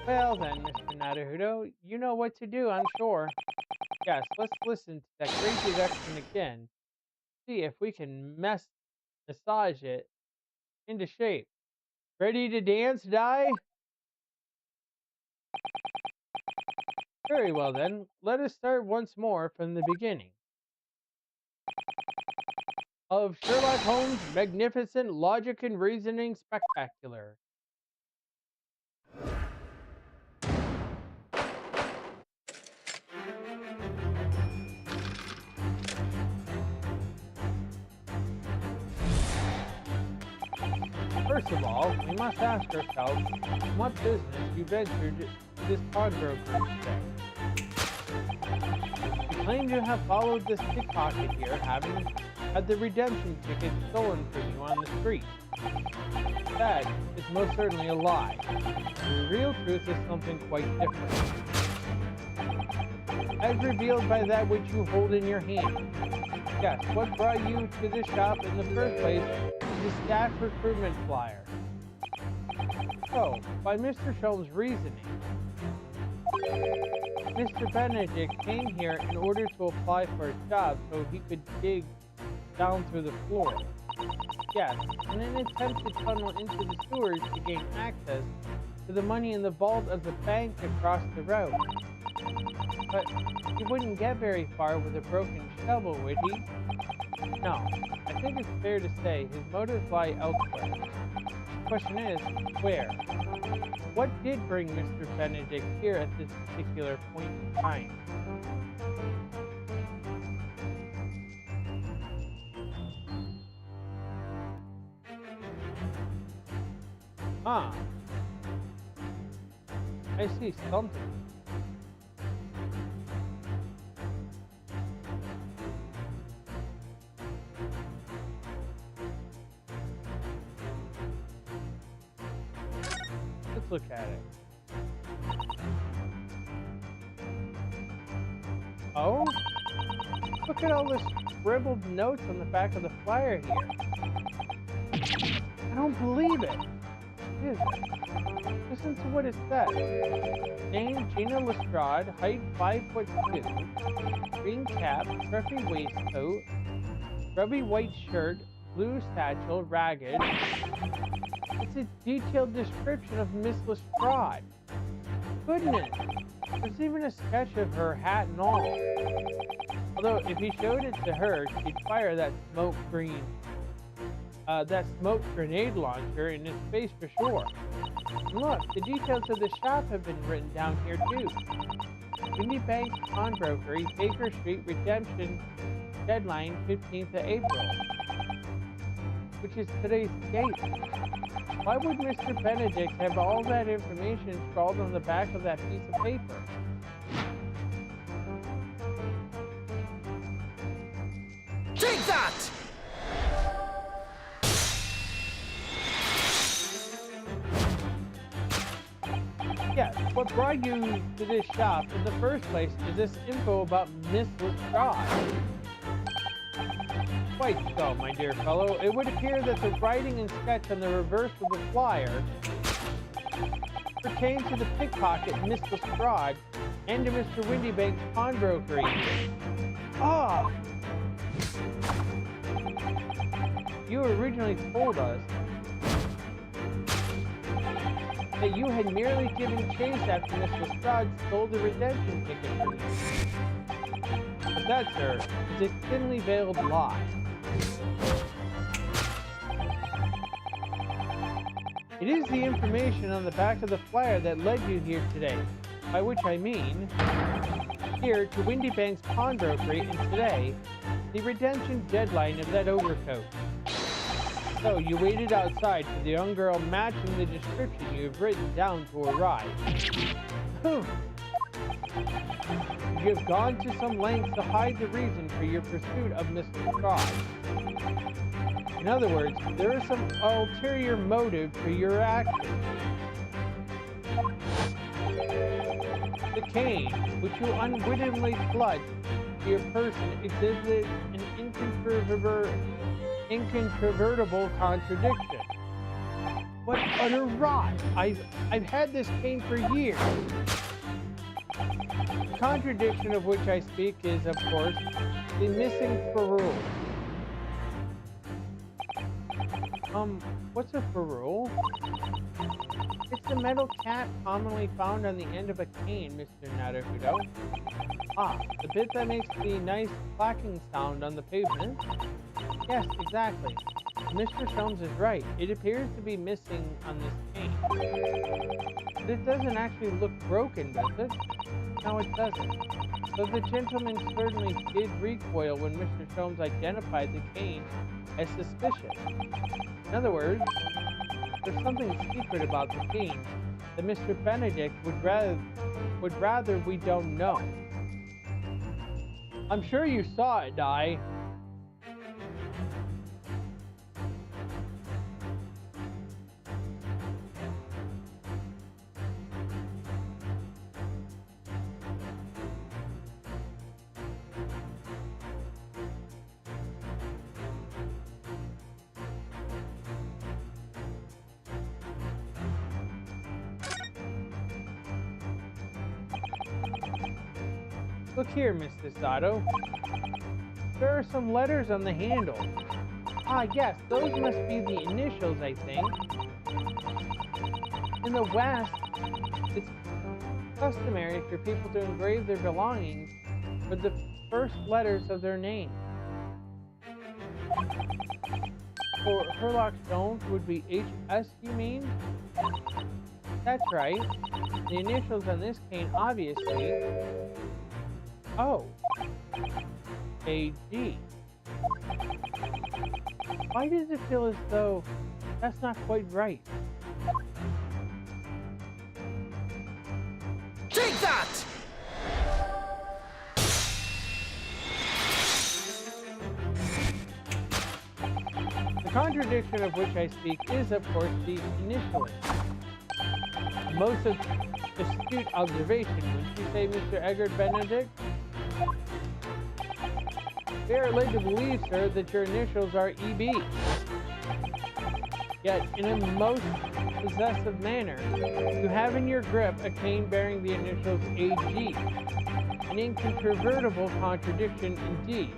Well then, Mr. Naruto, you know what to do, I'm sure. Yes, let's listen to that great deduction again. See if we can massage it into shape. Ready to dance, Die? Very well then, let us start once more from the beginning. Of Sherlock Holmes' magnificent logic and reasoning spectacular. First of all, we must ask ourselves what business you ventured to this pawnbroker today. You claim to have followed this pickpocket here, having had the redemption ticket stolen from you on the street. That is most certainly a lie. The real truth is something quite different. As revealed by that which you hold in your hand. Yes, what brought you to this shop in the first place is the staff recruitment flyer. So, by Mr. Sholmes' reasoning, Mr. Benedict came here in order to apply for a job so he could dig down through the floor. Yes, in an attempt to tunnel into the sewers to gain access to the money in the vault of the bank across the road. But he wouldn't get very far with a broken shovel, would he? No, I think it's fair to say his motives lie elsewhere. The question is, where? What did bring Mr. Benedict here at this particular point in time? Huh. I see something. Let's look at it. Oh? Look at all the scribbled notes on the back of the flyer here. I don't believe it. What is it? Listen to what it says. Name Gina Lestrade, height 5'2", green cap, scruffy waistcoat, grubby white shirt, blue satchel, ragged. It's a detailed description of Miss Lestrade. Goodness, there's even a sketch of her hat and all. Although if he showed it to her, she'd fire that smoke grenade launcher in his face for sure. And look, the details of the shop have been written down here too. Windy Bank's Pawnbrokery, Baker Street, redemption deadline 15th of April, which is today's date. Why would Mr. Benedict have all that information scrawled on the back of that piece of paper? Take that! Yes, what brought you to this shop in the first place is this info about Miss Lestrade. Quite so, my dear fellow. It would appear that the writing and sketch on the reverse of the flyer pertain to the pickpocket Miss Lestrade and to Mr. Windybank's pawnbrokery. Ah! You originally told us that you had merely given chase after Miss Lestrade stole the redemption ticket from you. But that, sir, is a thinly veiled lie. It is the information on the back of the flyer that led you here today, by which I mean here to Windybank's pawnbrokery, and today, the redemption deadline of that overcoat. So you waited outside for the young girl matching the description you have written down to arrive. You have gone to some lengths to hide the reason for your pursuit of Miss Lestrade. In other words, there is some ulterior motive for your action. The cane, which you unwittingly clutched to your person, exhibited an incontrovertible contradiction. What utter rot! I've had this cane for years. The contradiction of which I speak is, of course, the missing ferrule. What's a ferrule? It's the metal cap commonly found on the end of a cane, Mr. Naruto. Ah, the bit that makes the nice clacking sound on the pavement? Yes, exactly. Mr. Sholmes is right. It appears to be missing on this cane. But it doesn't actually look broken, does it? No, it doesn't. So the gentleman certainly did recoil when Mr. Sholmes identified the cane as suspicious. In other words, there's something secret about the cane that Mr. Benedict would rather we don't know. I'm sure you saw it, Di. Look here, Mr. Sato. There are some letters on the handle. Ah, yes, those must be the initials, I think. In the West, it's customary for people to engrave their belongings with the first letters of their name. For Herlock Sholmes would be HS, you mean? That's right. The initials on this cane, obviously. Oh. AG. Why does it feel as though that's not quite right? Take that! The contradiction of which I speak is, of course, the initialing. Most astute observation, wouldn't you say, Mr. Edgar Benedict? We are led to believe, sir, that your initials are EB. Yet, in a most possessive manner, you have in your grip a cane bearing the initials AG. An incontrovertible contradiction indeed.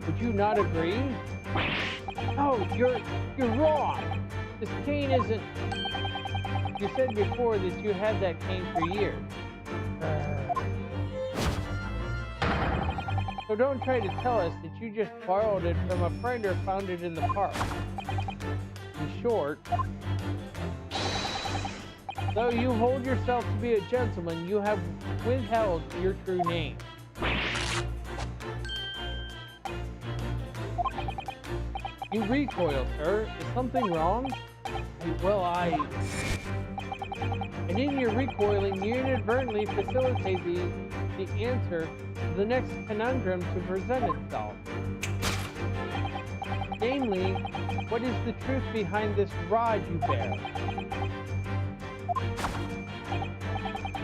Would you not agree? No, you're wrong. This cane isn't... You said before that you had that cane for years. So don't try to tell us that you just borrowed it from a friend or found it in the park. In short, though you hold yourself to be a gentleman, you have withheld your true name. You recoil, sir. Is something wrong? And in your recoiling, you inadvertently facilitate the answer to the next conundrum to present itself. Namely, what is the truth behind this rod you bear?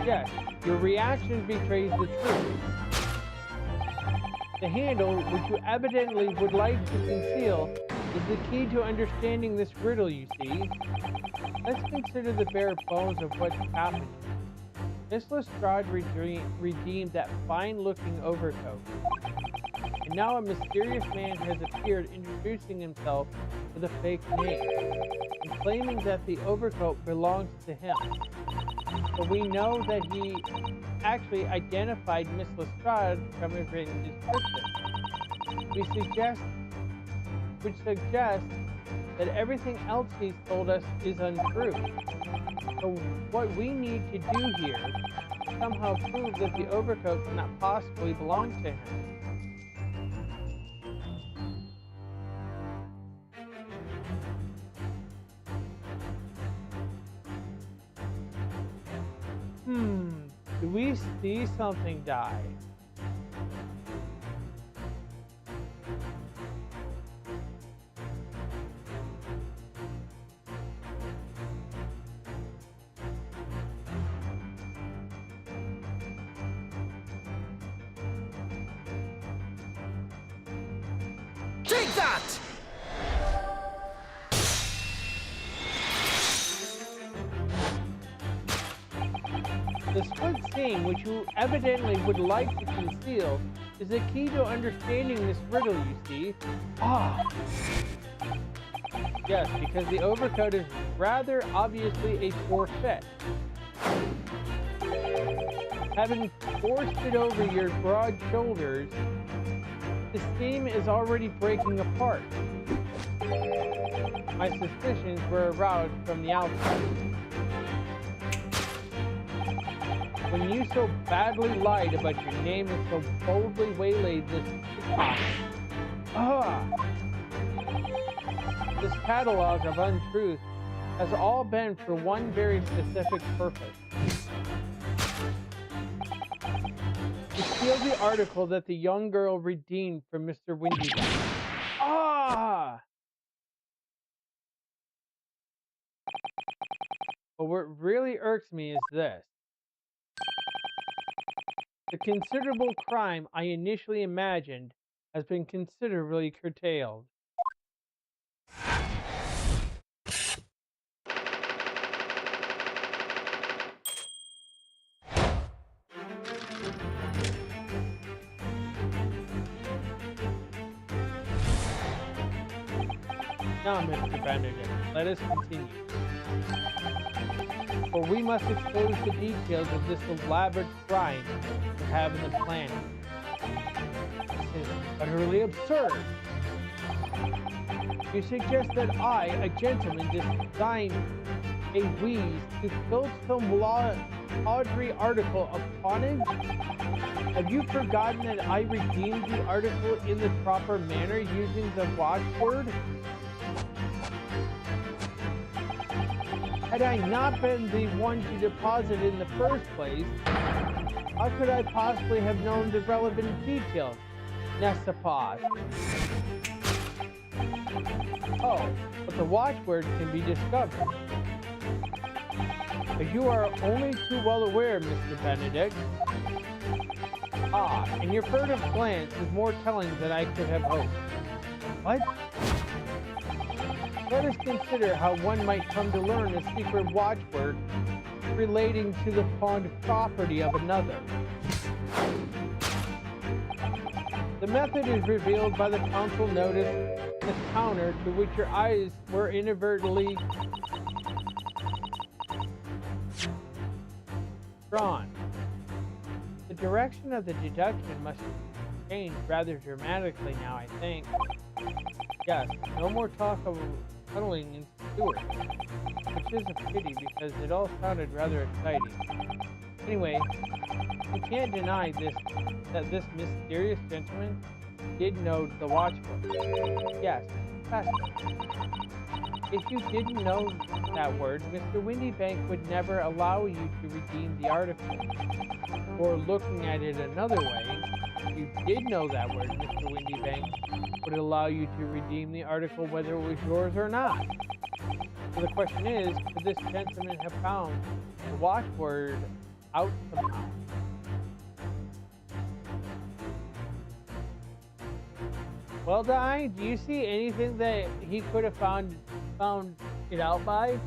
Yes, your reaction betrays the truth. The handle, which you evidently would like to conceal, is the key to understanding this riddle, you see. Let's consider the bare bones of what's happened. Miss Lestrade redeemed that fine-looking overcoat. And now a mysterious man has appeared introducing himself with a fake name and claiming that the overcoat belongs to him. But we know that he actually identified Miss Lestrade from a written description, which suggests that everything else he's told us is untrue. So what we need to do here is somehow prove that the overcoat cannot possibly belong to him. Do we see something die? Take that! The split seam, which you evidently would like to conceal, is the key to understanding this riddle, you see. Yes, because the overcoat is rather obviously a poor fit. Having forced it over your broad shoulders, the seam is already breaking apart. My suspicions were aroused from the outside. When you so badly lied about your name and so boldly waylaid this This catalog of untruth has all been for one very specific purpose. To steal the article that the young girl redeemed from Mr. Windyback. But what really irks me is this. The considerable crime I initially imagined has been considerably curtailed. Now, Mr. Benedict, let us continue. For we must expose the details of this elaborate crime we have in the planet. This is utterly absurd. You suggest that I, a gentleman, designed a wheeze to filch some tawdry article of pottage? Have you forgotten that I redeemed the article in the proper manner using the watchword? Had I not been the one to deposit it in the first place, how could I possibly have known the relevant details? N'est-ce pas? Oh, but the watchword can be discovered. As you are only too well aware, Mr. Benedict. And your furtive glance is more telling than I could have hoped. What? Let us consider how one might come to learn a secret watchword relating to the pawned property of another. The method is revealed by the council notice on the counter to which your eyes were inadvertently drawn. The direction of the deduction must change rather dramatically now, I think. Yes, no more talk of tunneling into sewers, which is a pity because it all sounded rather exciting. Anyway, you can't deny that this mysterious gentleman did know the watchword. Yes, that's it. If you didn't know that word, Mr. Windybank would never allow you to redeem the article. Or looking at it another way, if you did know that word, Mr. Windybank would allow you to redeem the article whether it was yours or not. So the question is, could this gentleman have found the watchword out somehow? Well, Di, do you see anything that he could have found it out by?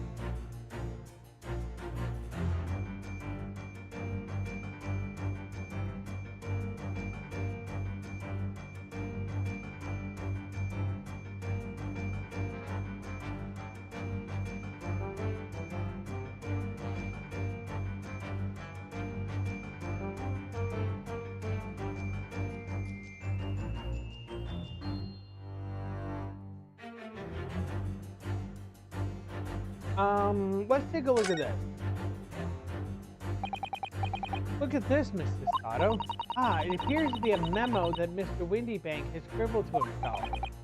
Let's take a look at this. Look at this, Mrs. Sato. Ah, it appears to be a memo that Mr. Windybank has scribbled to himself.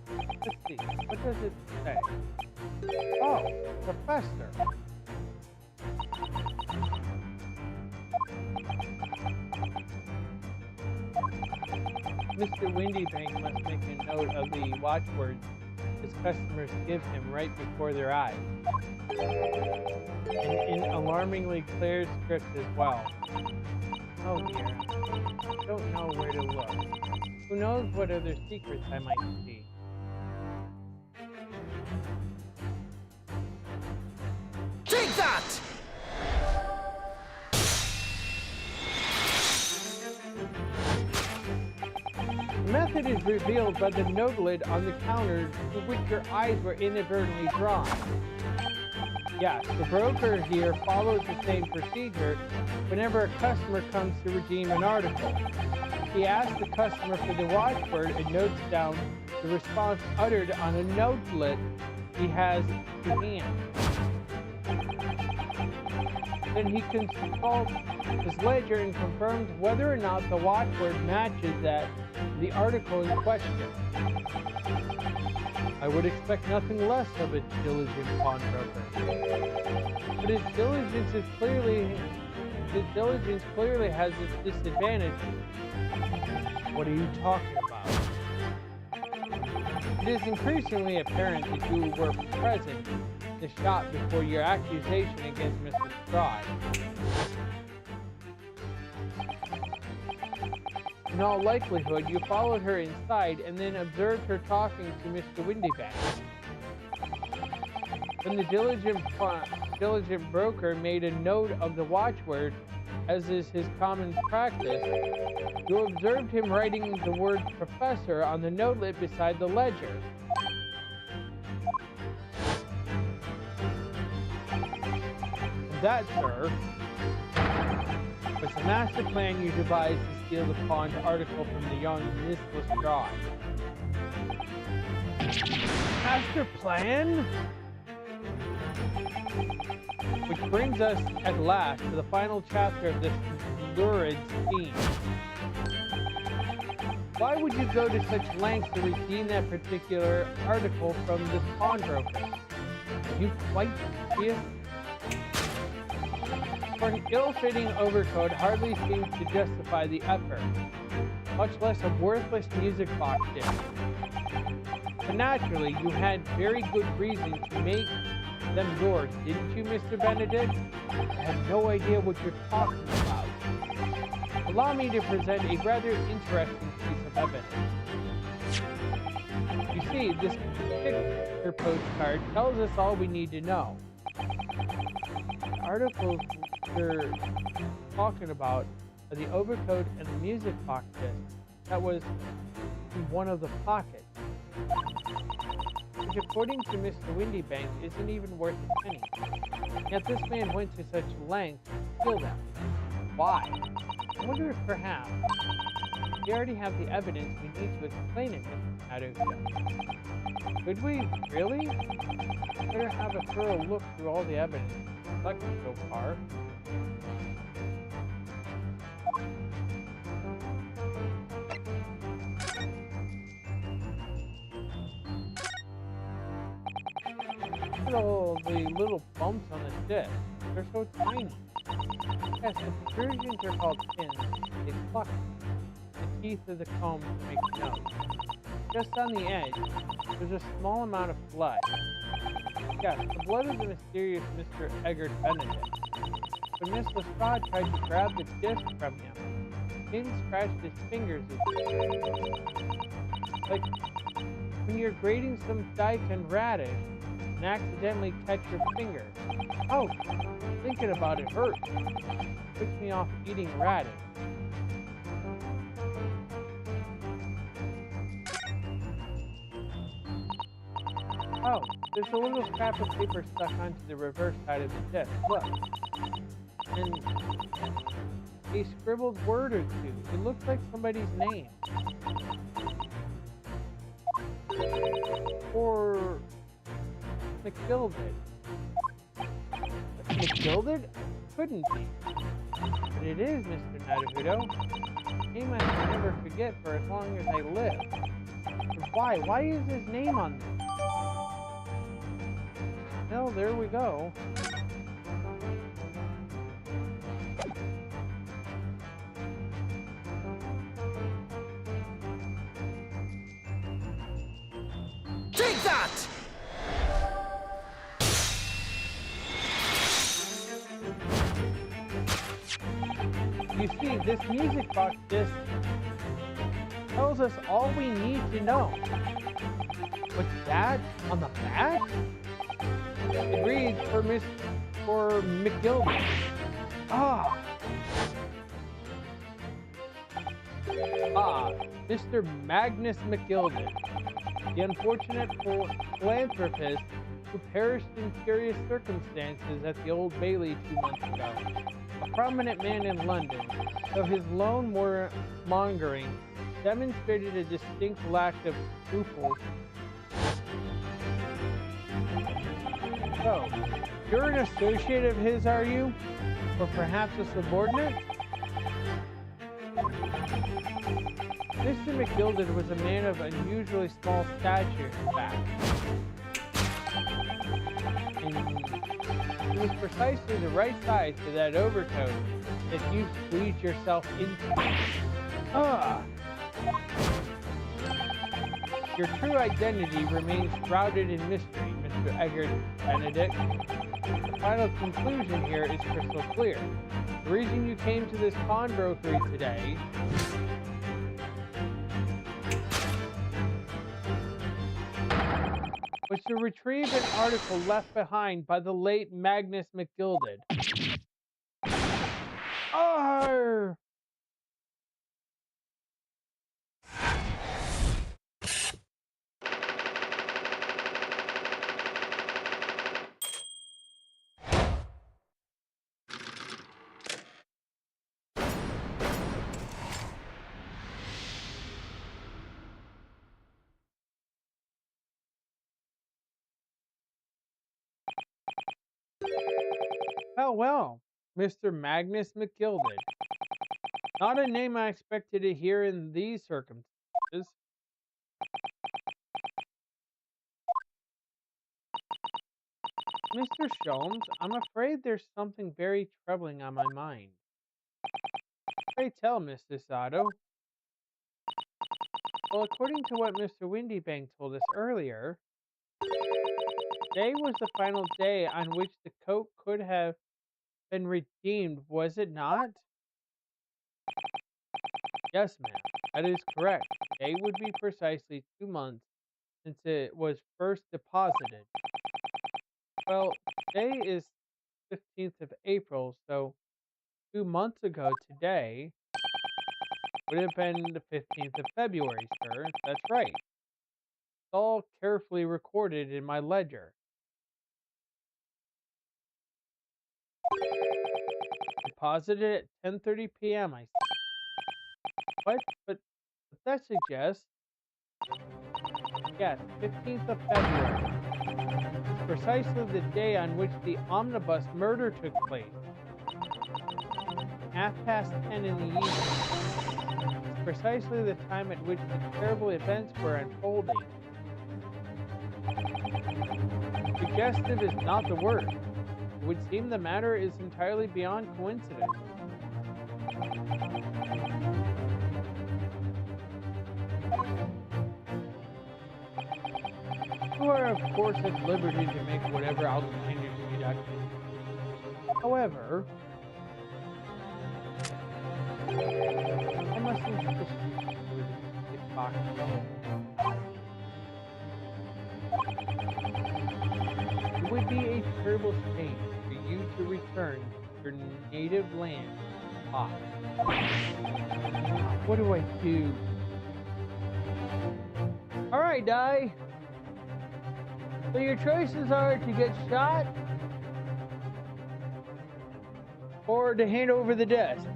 Let's see, what does it say? Oh, Professor. Mr. Windybank must make a note of the watchwords his customers give him right before their eyes. And in alarmingly clear script as well. Oh dear, I don't know where to look. Who knows what other secrets I might see. Take that! The method is revealed by the notelet on the counter to which your eyes were inadvertently drawn. Yes, the broker here follows the same procedure whenever a customer comes to redeem an article. He asks the customer for the watchword and notes down the response uttered on a notelet he has to hand. Then he consults his ledger and confirms whether or not the watchword matches that the article in question. I would expect nothing less of a diligent pawnbroker. But his diligence clearly has its disadvantages. What are you talking about? It is increasingly apparent that you were present in the shop before your accusation against Mrs. Stride. In all likelihood, you followed her inside and then observed her talking to Mr. Windybank. When the diligent broker made a note of the watchword, as is his common practice, you observed him writing the word professor on the notelet beside the ledger. That, sir, was the master plan you devised to steal the pawned article from the young Miss Lestrade. Master plan? Which brings us at last to the final chapter of this lurid scheme. Why would you go to such lengths to redeem that particular article from this pawnbroker? Are you quite serious? For an ill-fitting overcoat hardly seems to justify the effort, much less a worthless music box disc. But naturally, you had very good reason to make them yours, didn't you, Mr. Benedict? I have no idea what you're talking about. Allow me to present a rather interesting piece of evidence. You see, this picture postcard tells us all we need to know. The articles we're talking about are the overcoat and the music box disc that was in one of the pockets, which according to Mr. Windybank isn't even worth a penny. Yet this man went to such lengths to steal them. Why? I wonder if perhaps we already have the evidence we need to explain it, Mr. Haruka. Could we? Really? Better have a thorough look through all the evidence collected so far. at all the little bumps on the disc. They're so tiny. Yes, the protrusions are called pins. They pluck the teeth of the comb to make notes. Just on the edge, there's a small amount of blood. Yes, the blood of the mysterious Mr. Eggert Benedict. When Miss Lestrade tried to grab the disc from him, Pin scratched his fingers. Like when you're grating some diced radish and accidentally catch your finger. Oh, thinking about it hurts. Puts me off eating radish. Oh, there's a little scrap of paper stuck onto the reverse side of the disc. Look. And a scribbled word or two. It looks like somebody's name. Or McGilded. McGilded? Couldn't be. But it is, Mr. Nadahudo. Name I can never forget for as long as I live. But why? Why is his name on this? Well, there we go. Take that! You see, this music box disc tells us all we need to know. What's that on the back? It reads for McGilded. Ah, Mr. Magnus McGilded, the unfortunate philanthropist who perished in curious circumstances at the Old Bailey 2 months ago. A prominent man in London, though his lone mongering demonstrated a distinct lack of scruples. So, you're an associate of his, are you? Or perhaps a subordinate? Mr. McGilded was a man of unusually small stature, in fact. And he was precisely the right size for that overcoat that you squeezed yourself into. Ah! Your true identity remains shrouded in mystery, Mr. Eggert Benedict. The final conclusion here is crystal clear. The reason you came to this pawnbrokery today was to retrieve an article left behind by the late Magnus McGilded. Arr! Well, Mr. Magnus McGilded. Not a name I expected to hear in these circumstances. Mr. Sholmes, I'm afraid there's something very troubling on my mind. Pray tell, Mr. Sato. Well, according to what Mr. Windybank told us earlier, today was the final day on which the coat could have been redeemed, was it not? Yes, ma'am, that is correct. Today would be precisely 2 months since it was first deposited. Well, today is 15th of April, so 2 months ago today would have been the 15th of February, sir. That's right. It's all carefully recorded in my ledger. Deposited at 10:30 p.m. I see. What? But that suggests, yes, 15th of February. It's precisely the day on which the omnibus murder took place. 10:30 in the evening. It's precisely the time at which the terrible events were unfolding. suggestive is not the word. It would seem the matter is entirely beyond coincidence. You are, of course, at liberty to make whatever outlandish deductions. However, I must insist you with this box. It would be a terrible shame for you to return to your native land. Ah, what do I do? All right, Di. So your choices are to get shot or to hand over the desk.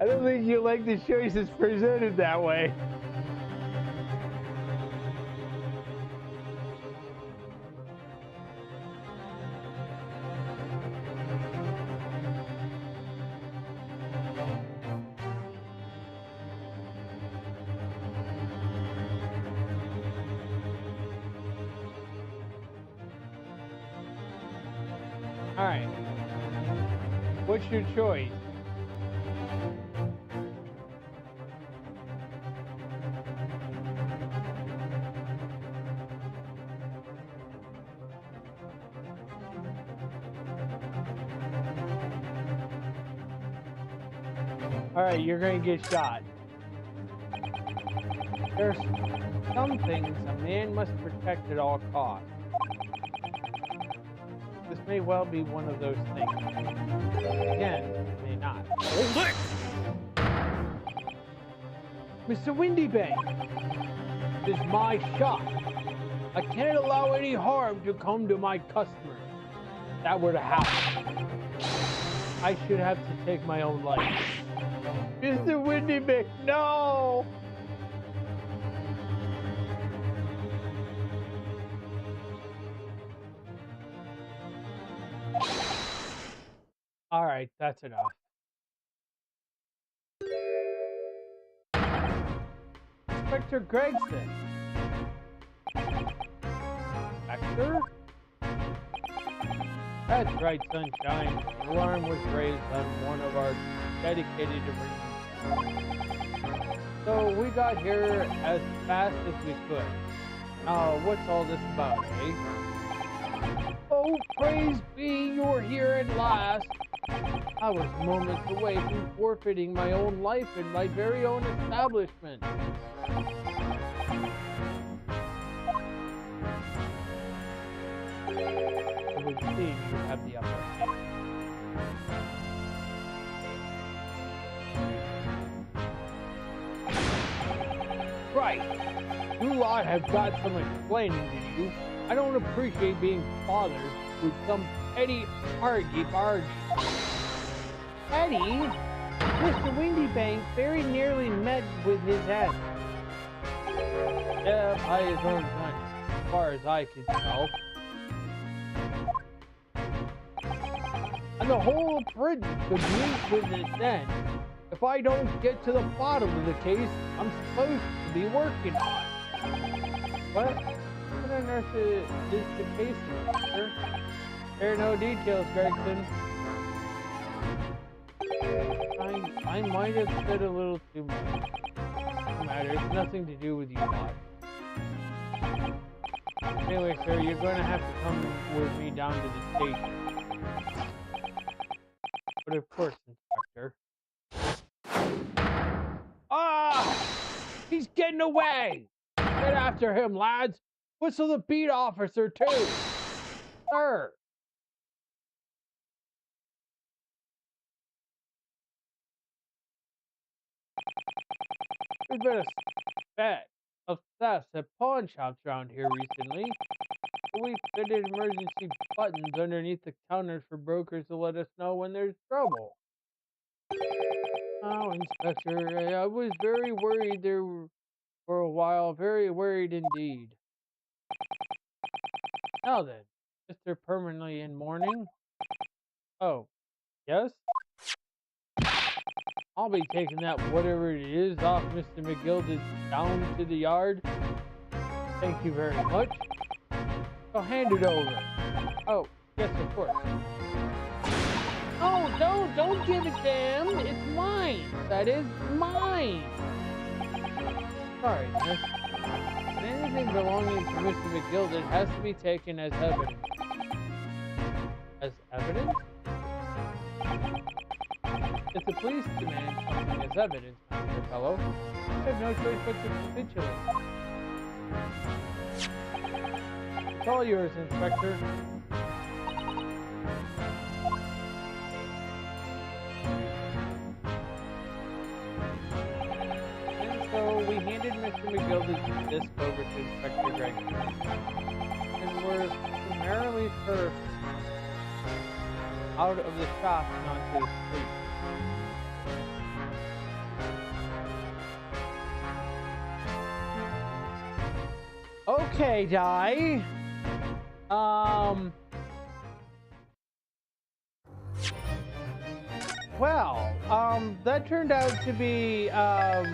I don't think you like the choices presented that way. All right. What's your choice? All right, you're going to get shot. There's some things a man must protect at all costs. This may well be one of those things. Again, it may not. Hold it! Mr. Windybank, this is my shop. I can't allow any harm to come to my customers. If that were to happen, I should have to take my own life. Mr. Windybank, no! All right, that's enough. Inspector Gregson. Inspector? That's right, Sunshine. The alarm was raised on one of our dedicated emergencies. So we got here as fast as we could. Now, what's all this about, eh? Oh, praise be, you're here at last. I was moments away from forfeiting my own life in my very own establishment. It would seem you have the upper hand. Right. You lot have got some explaining to do. I don't appreciate being bothered with some petty argy-bargy. Petty? Mr. Windybank very nearly met with his end. Yeah, by his own gun, as far as I can tell. And the whole of Britain could meet with its end if I don't get to the bottom of the case I'm supposed to be working on. What on earth is the case, sir? There are no details, Gregson. I might have said a little too much. No matter, it's nothing to do with you lot. Anyway, sir, you're going to have to come with me down to the station. But of course, Inspector. Ah! He's getting away! Get after him, lads! Whistle the beat officer, too! Sir! There's been a theft at pawn shops around here recently. We fitted emergency buttons underneath the counters for brokers to let us know when there's trouble. Oh, Inspector, I was very worried there for a while, very worried indeed. Now then, Mr. Permanently in mourning? Oh, yes? I'll be taking that whatever it is off Mr. McGilda's down to the yard. Thank you very much. So hand it over. Oh, yes, of course. Oh, don't give it to him. It's mine. That is mine. Sorry, miss. Anything belonging to Mr. McGilda has to be taken as evidence. As evidence? If the police demand something as evidence, my dear fellow, I have no choice but to capitulate. It's all yours, Inspector. And so we handed Mr. McGilda's disc over to Inspector Gregson, and were summarily served out of the shop and onto the street. Okay, Di. Well, that turned out to be, how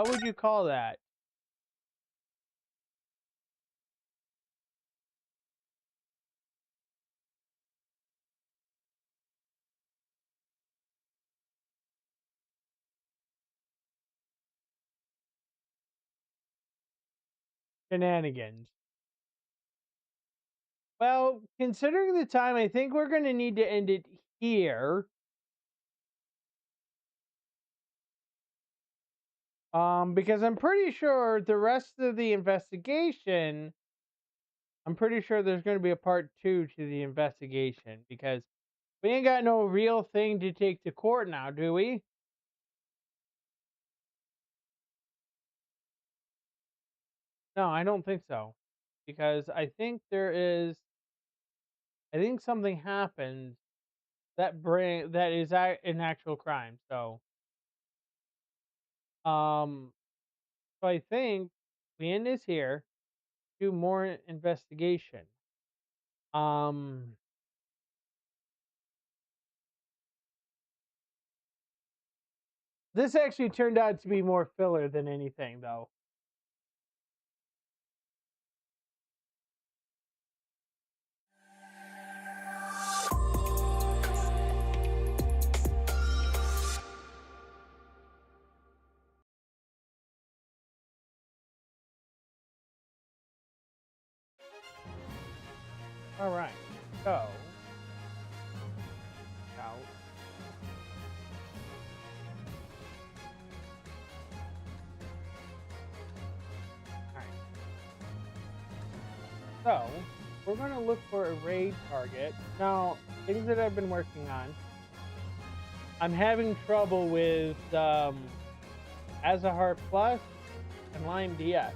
would you call that? Shenanigans. Well, considering the time, I think we're going to need to end it here. Because I'm pretty sure the rest of the investigation, I'm pretty sure there's going to be a part 2 to the investigation because we ain't got no real thing to take to court now, do we? No, I don't think so. Because I think something happened that is an actual crime. Um, so I think we end this here, do more investigation. Um, this actually turned out to be more filler than anything, though. All right, so out. All right, so we're gonna look for a raid target. Now, things that I've been working on. I'm having trouble with Azahar Plus and Lime DS.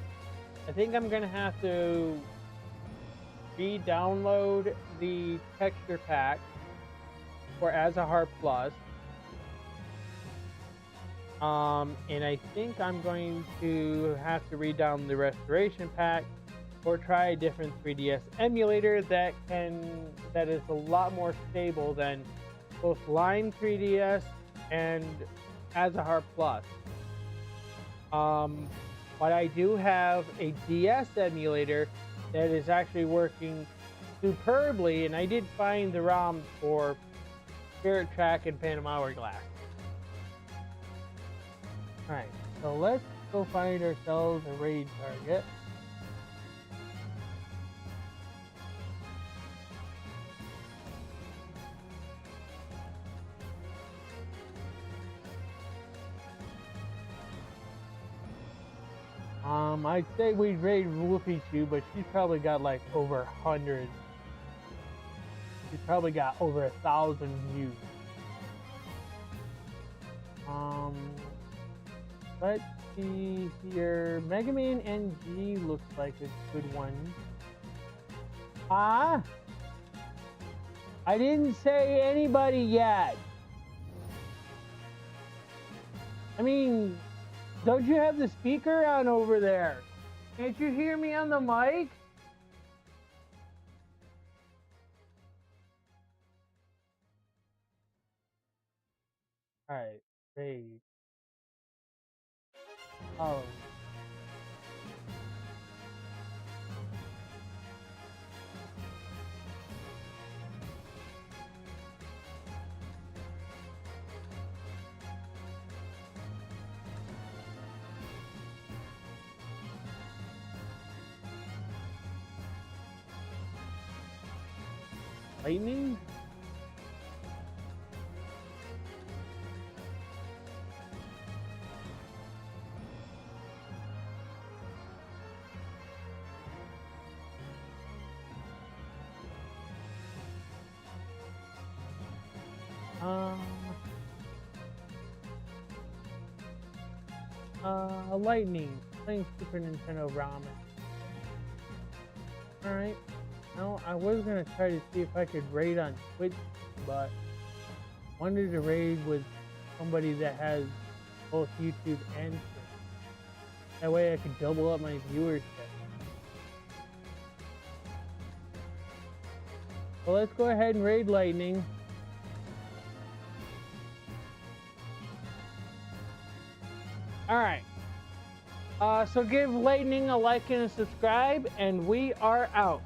I think I'm gonna have to re-download the texture pack for Azahar Plus. And I think I'm going to have to re-download the restoration pack or try a different 3DS emulator that is a lot more stable than both Lime 3DS and Azahar Plus. But I do have a DS emulator that is actually working superbly, and I did find the ROMs for Spirit Track and Phantom Hourglass. Alright, so let's go find ourselves a raid target. I'd say we'd raid Wolfie Chew, but she's probably got like over 100. She's probably got over 1,000 views. Let's see here. Mega Man NG looks like a good one. I didn't say anybody yet. I mean, don't you have the speaker on over there? Can't you hear me on the mic? Alright, raid. Oh. Lightning? Um, Lightning. Playing Super Nintendo Ramen. Alright. No, I was gonna try to see if I could raid on Twitch, but wanted to raid with somebody that has both YouTube and Twitch. That way I could double up my viewership. Well, let's go ahead and raid Lightning. Alright. So give Lightning a like and a subscribe, and we are out.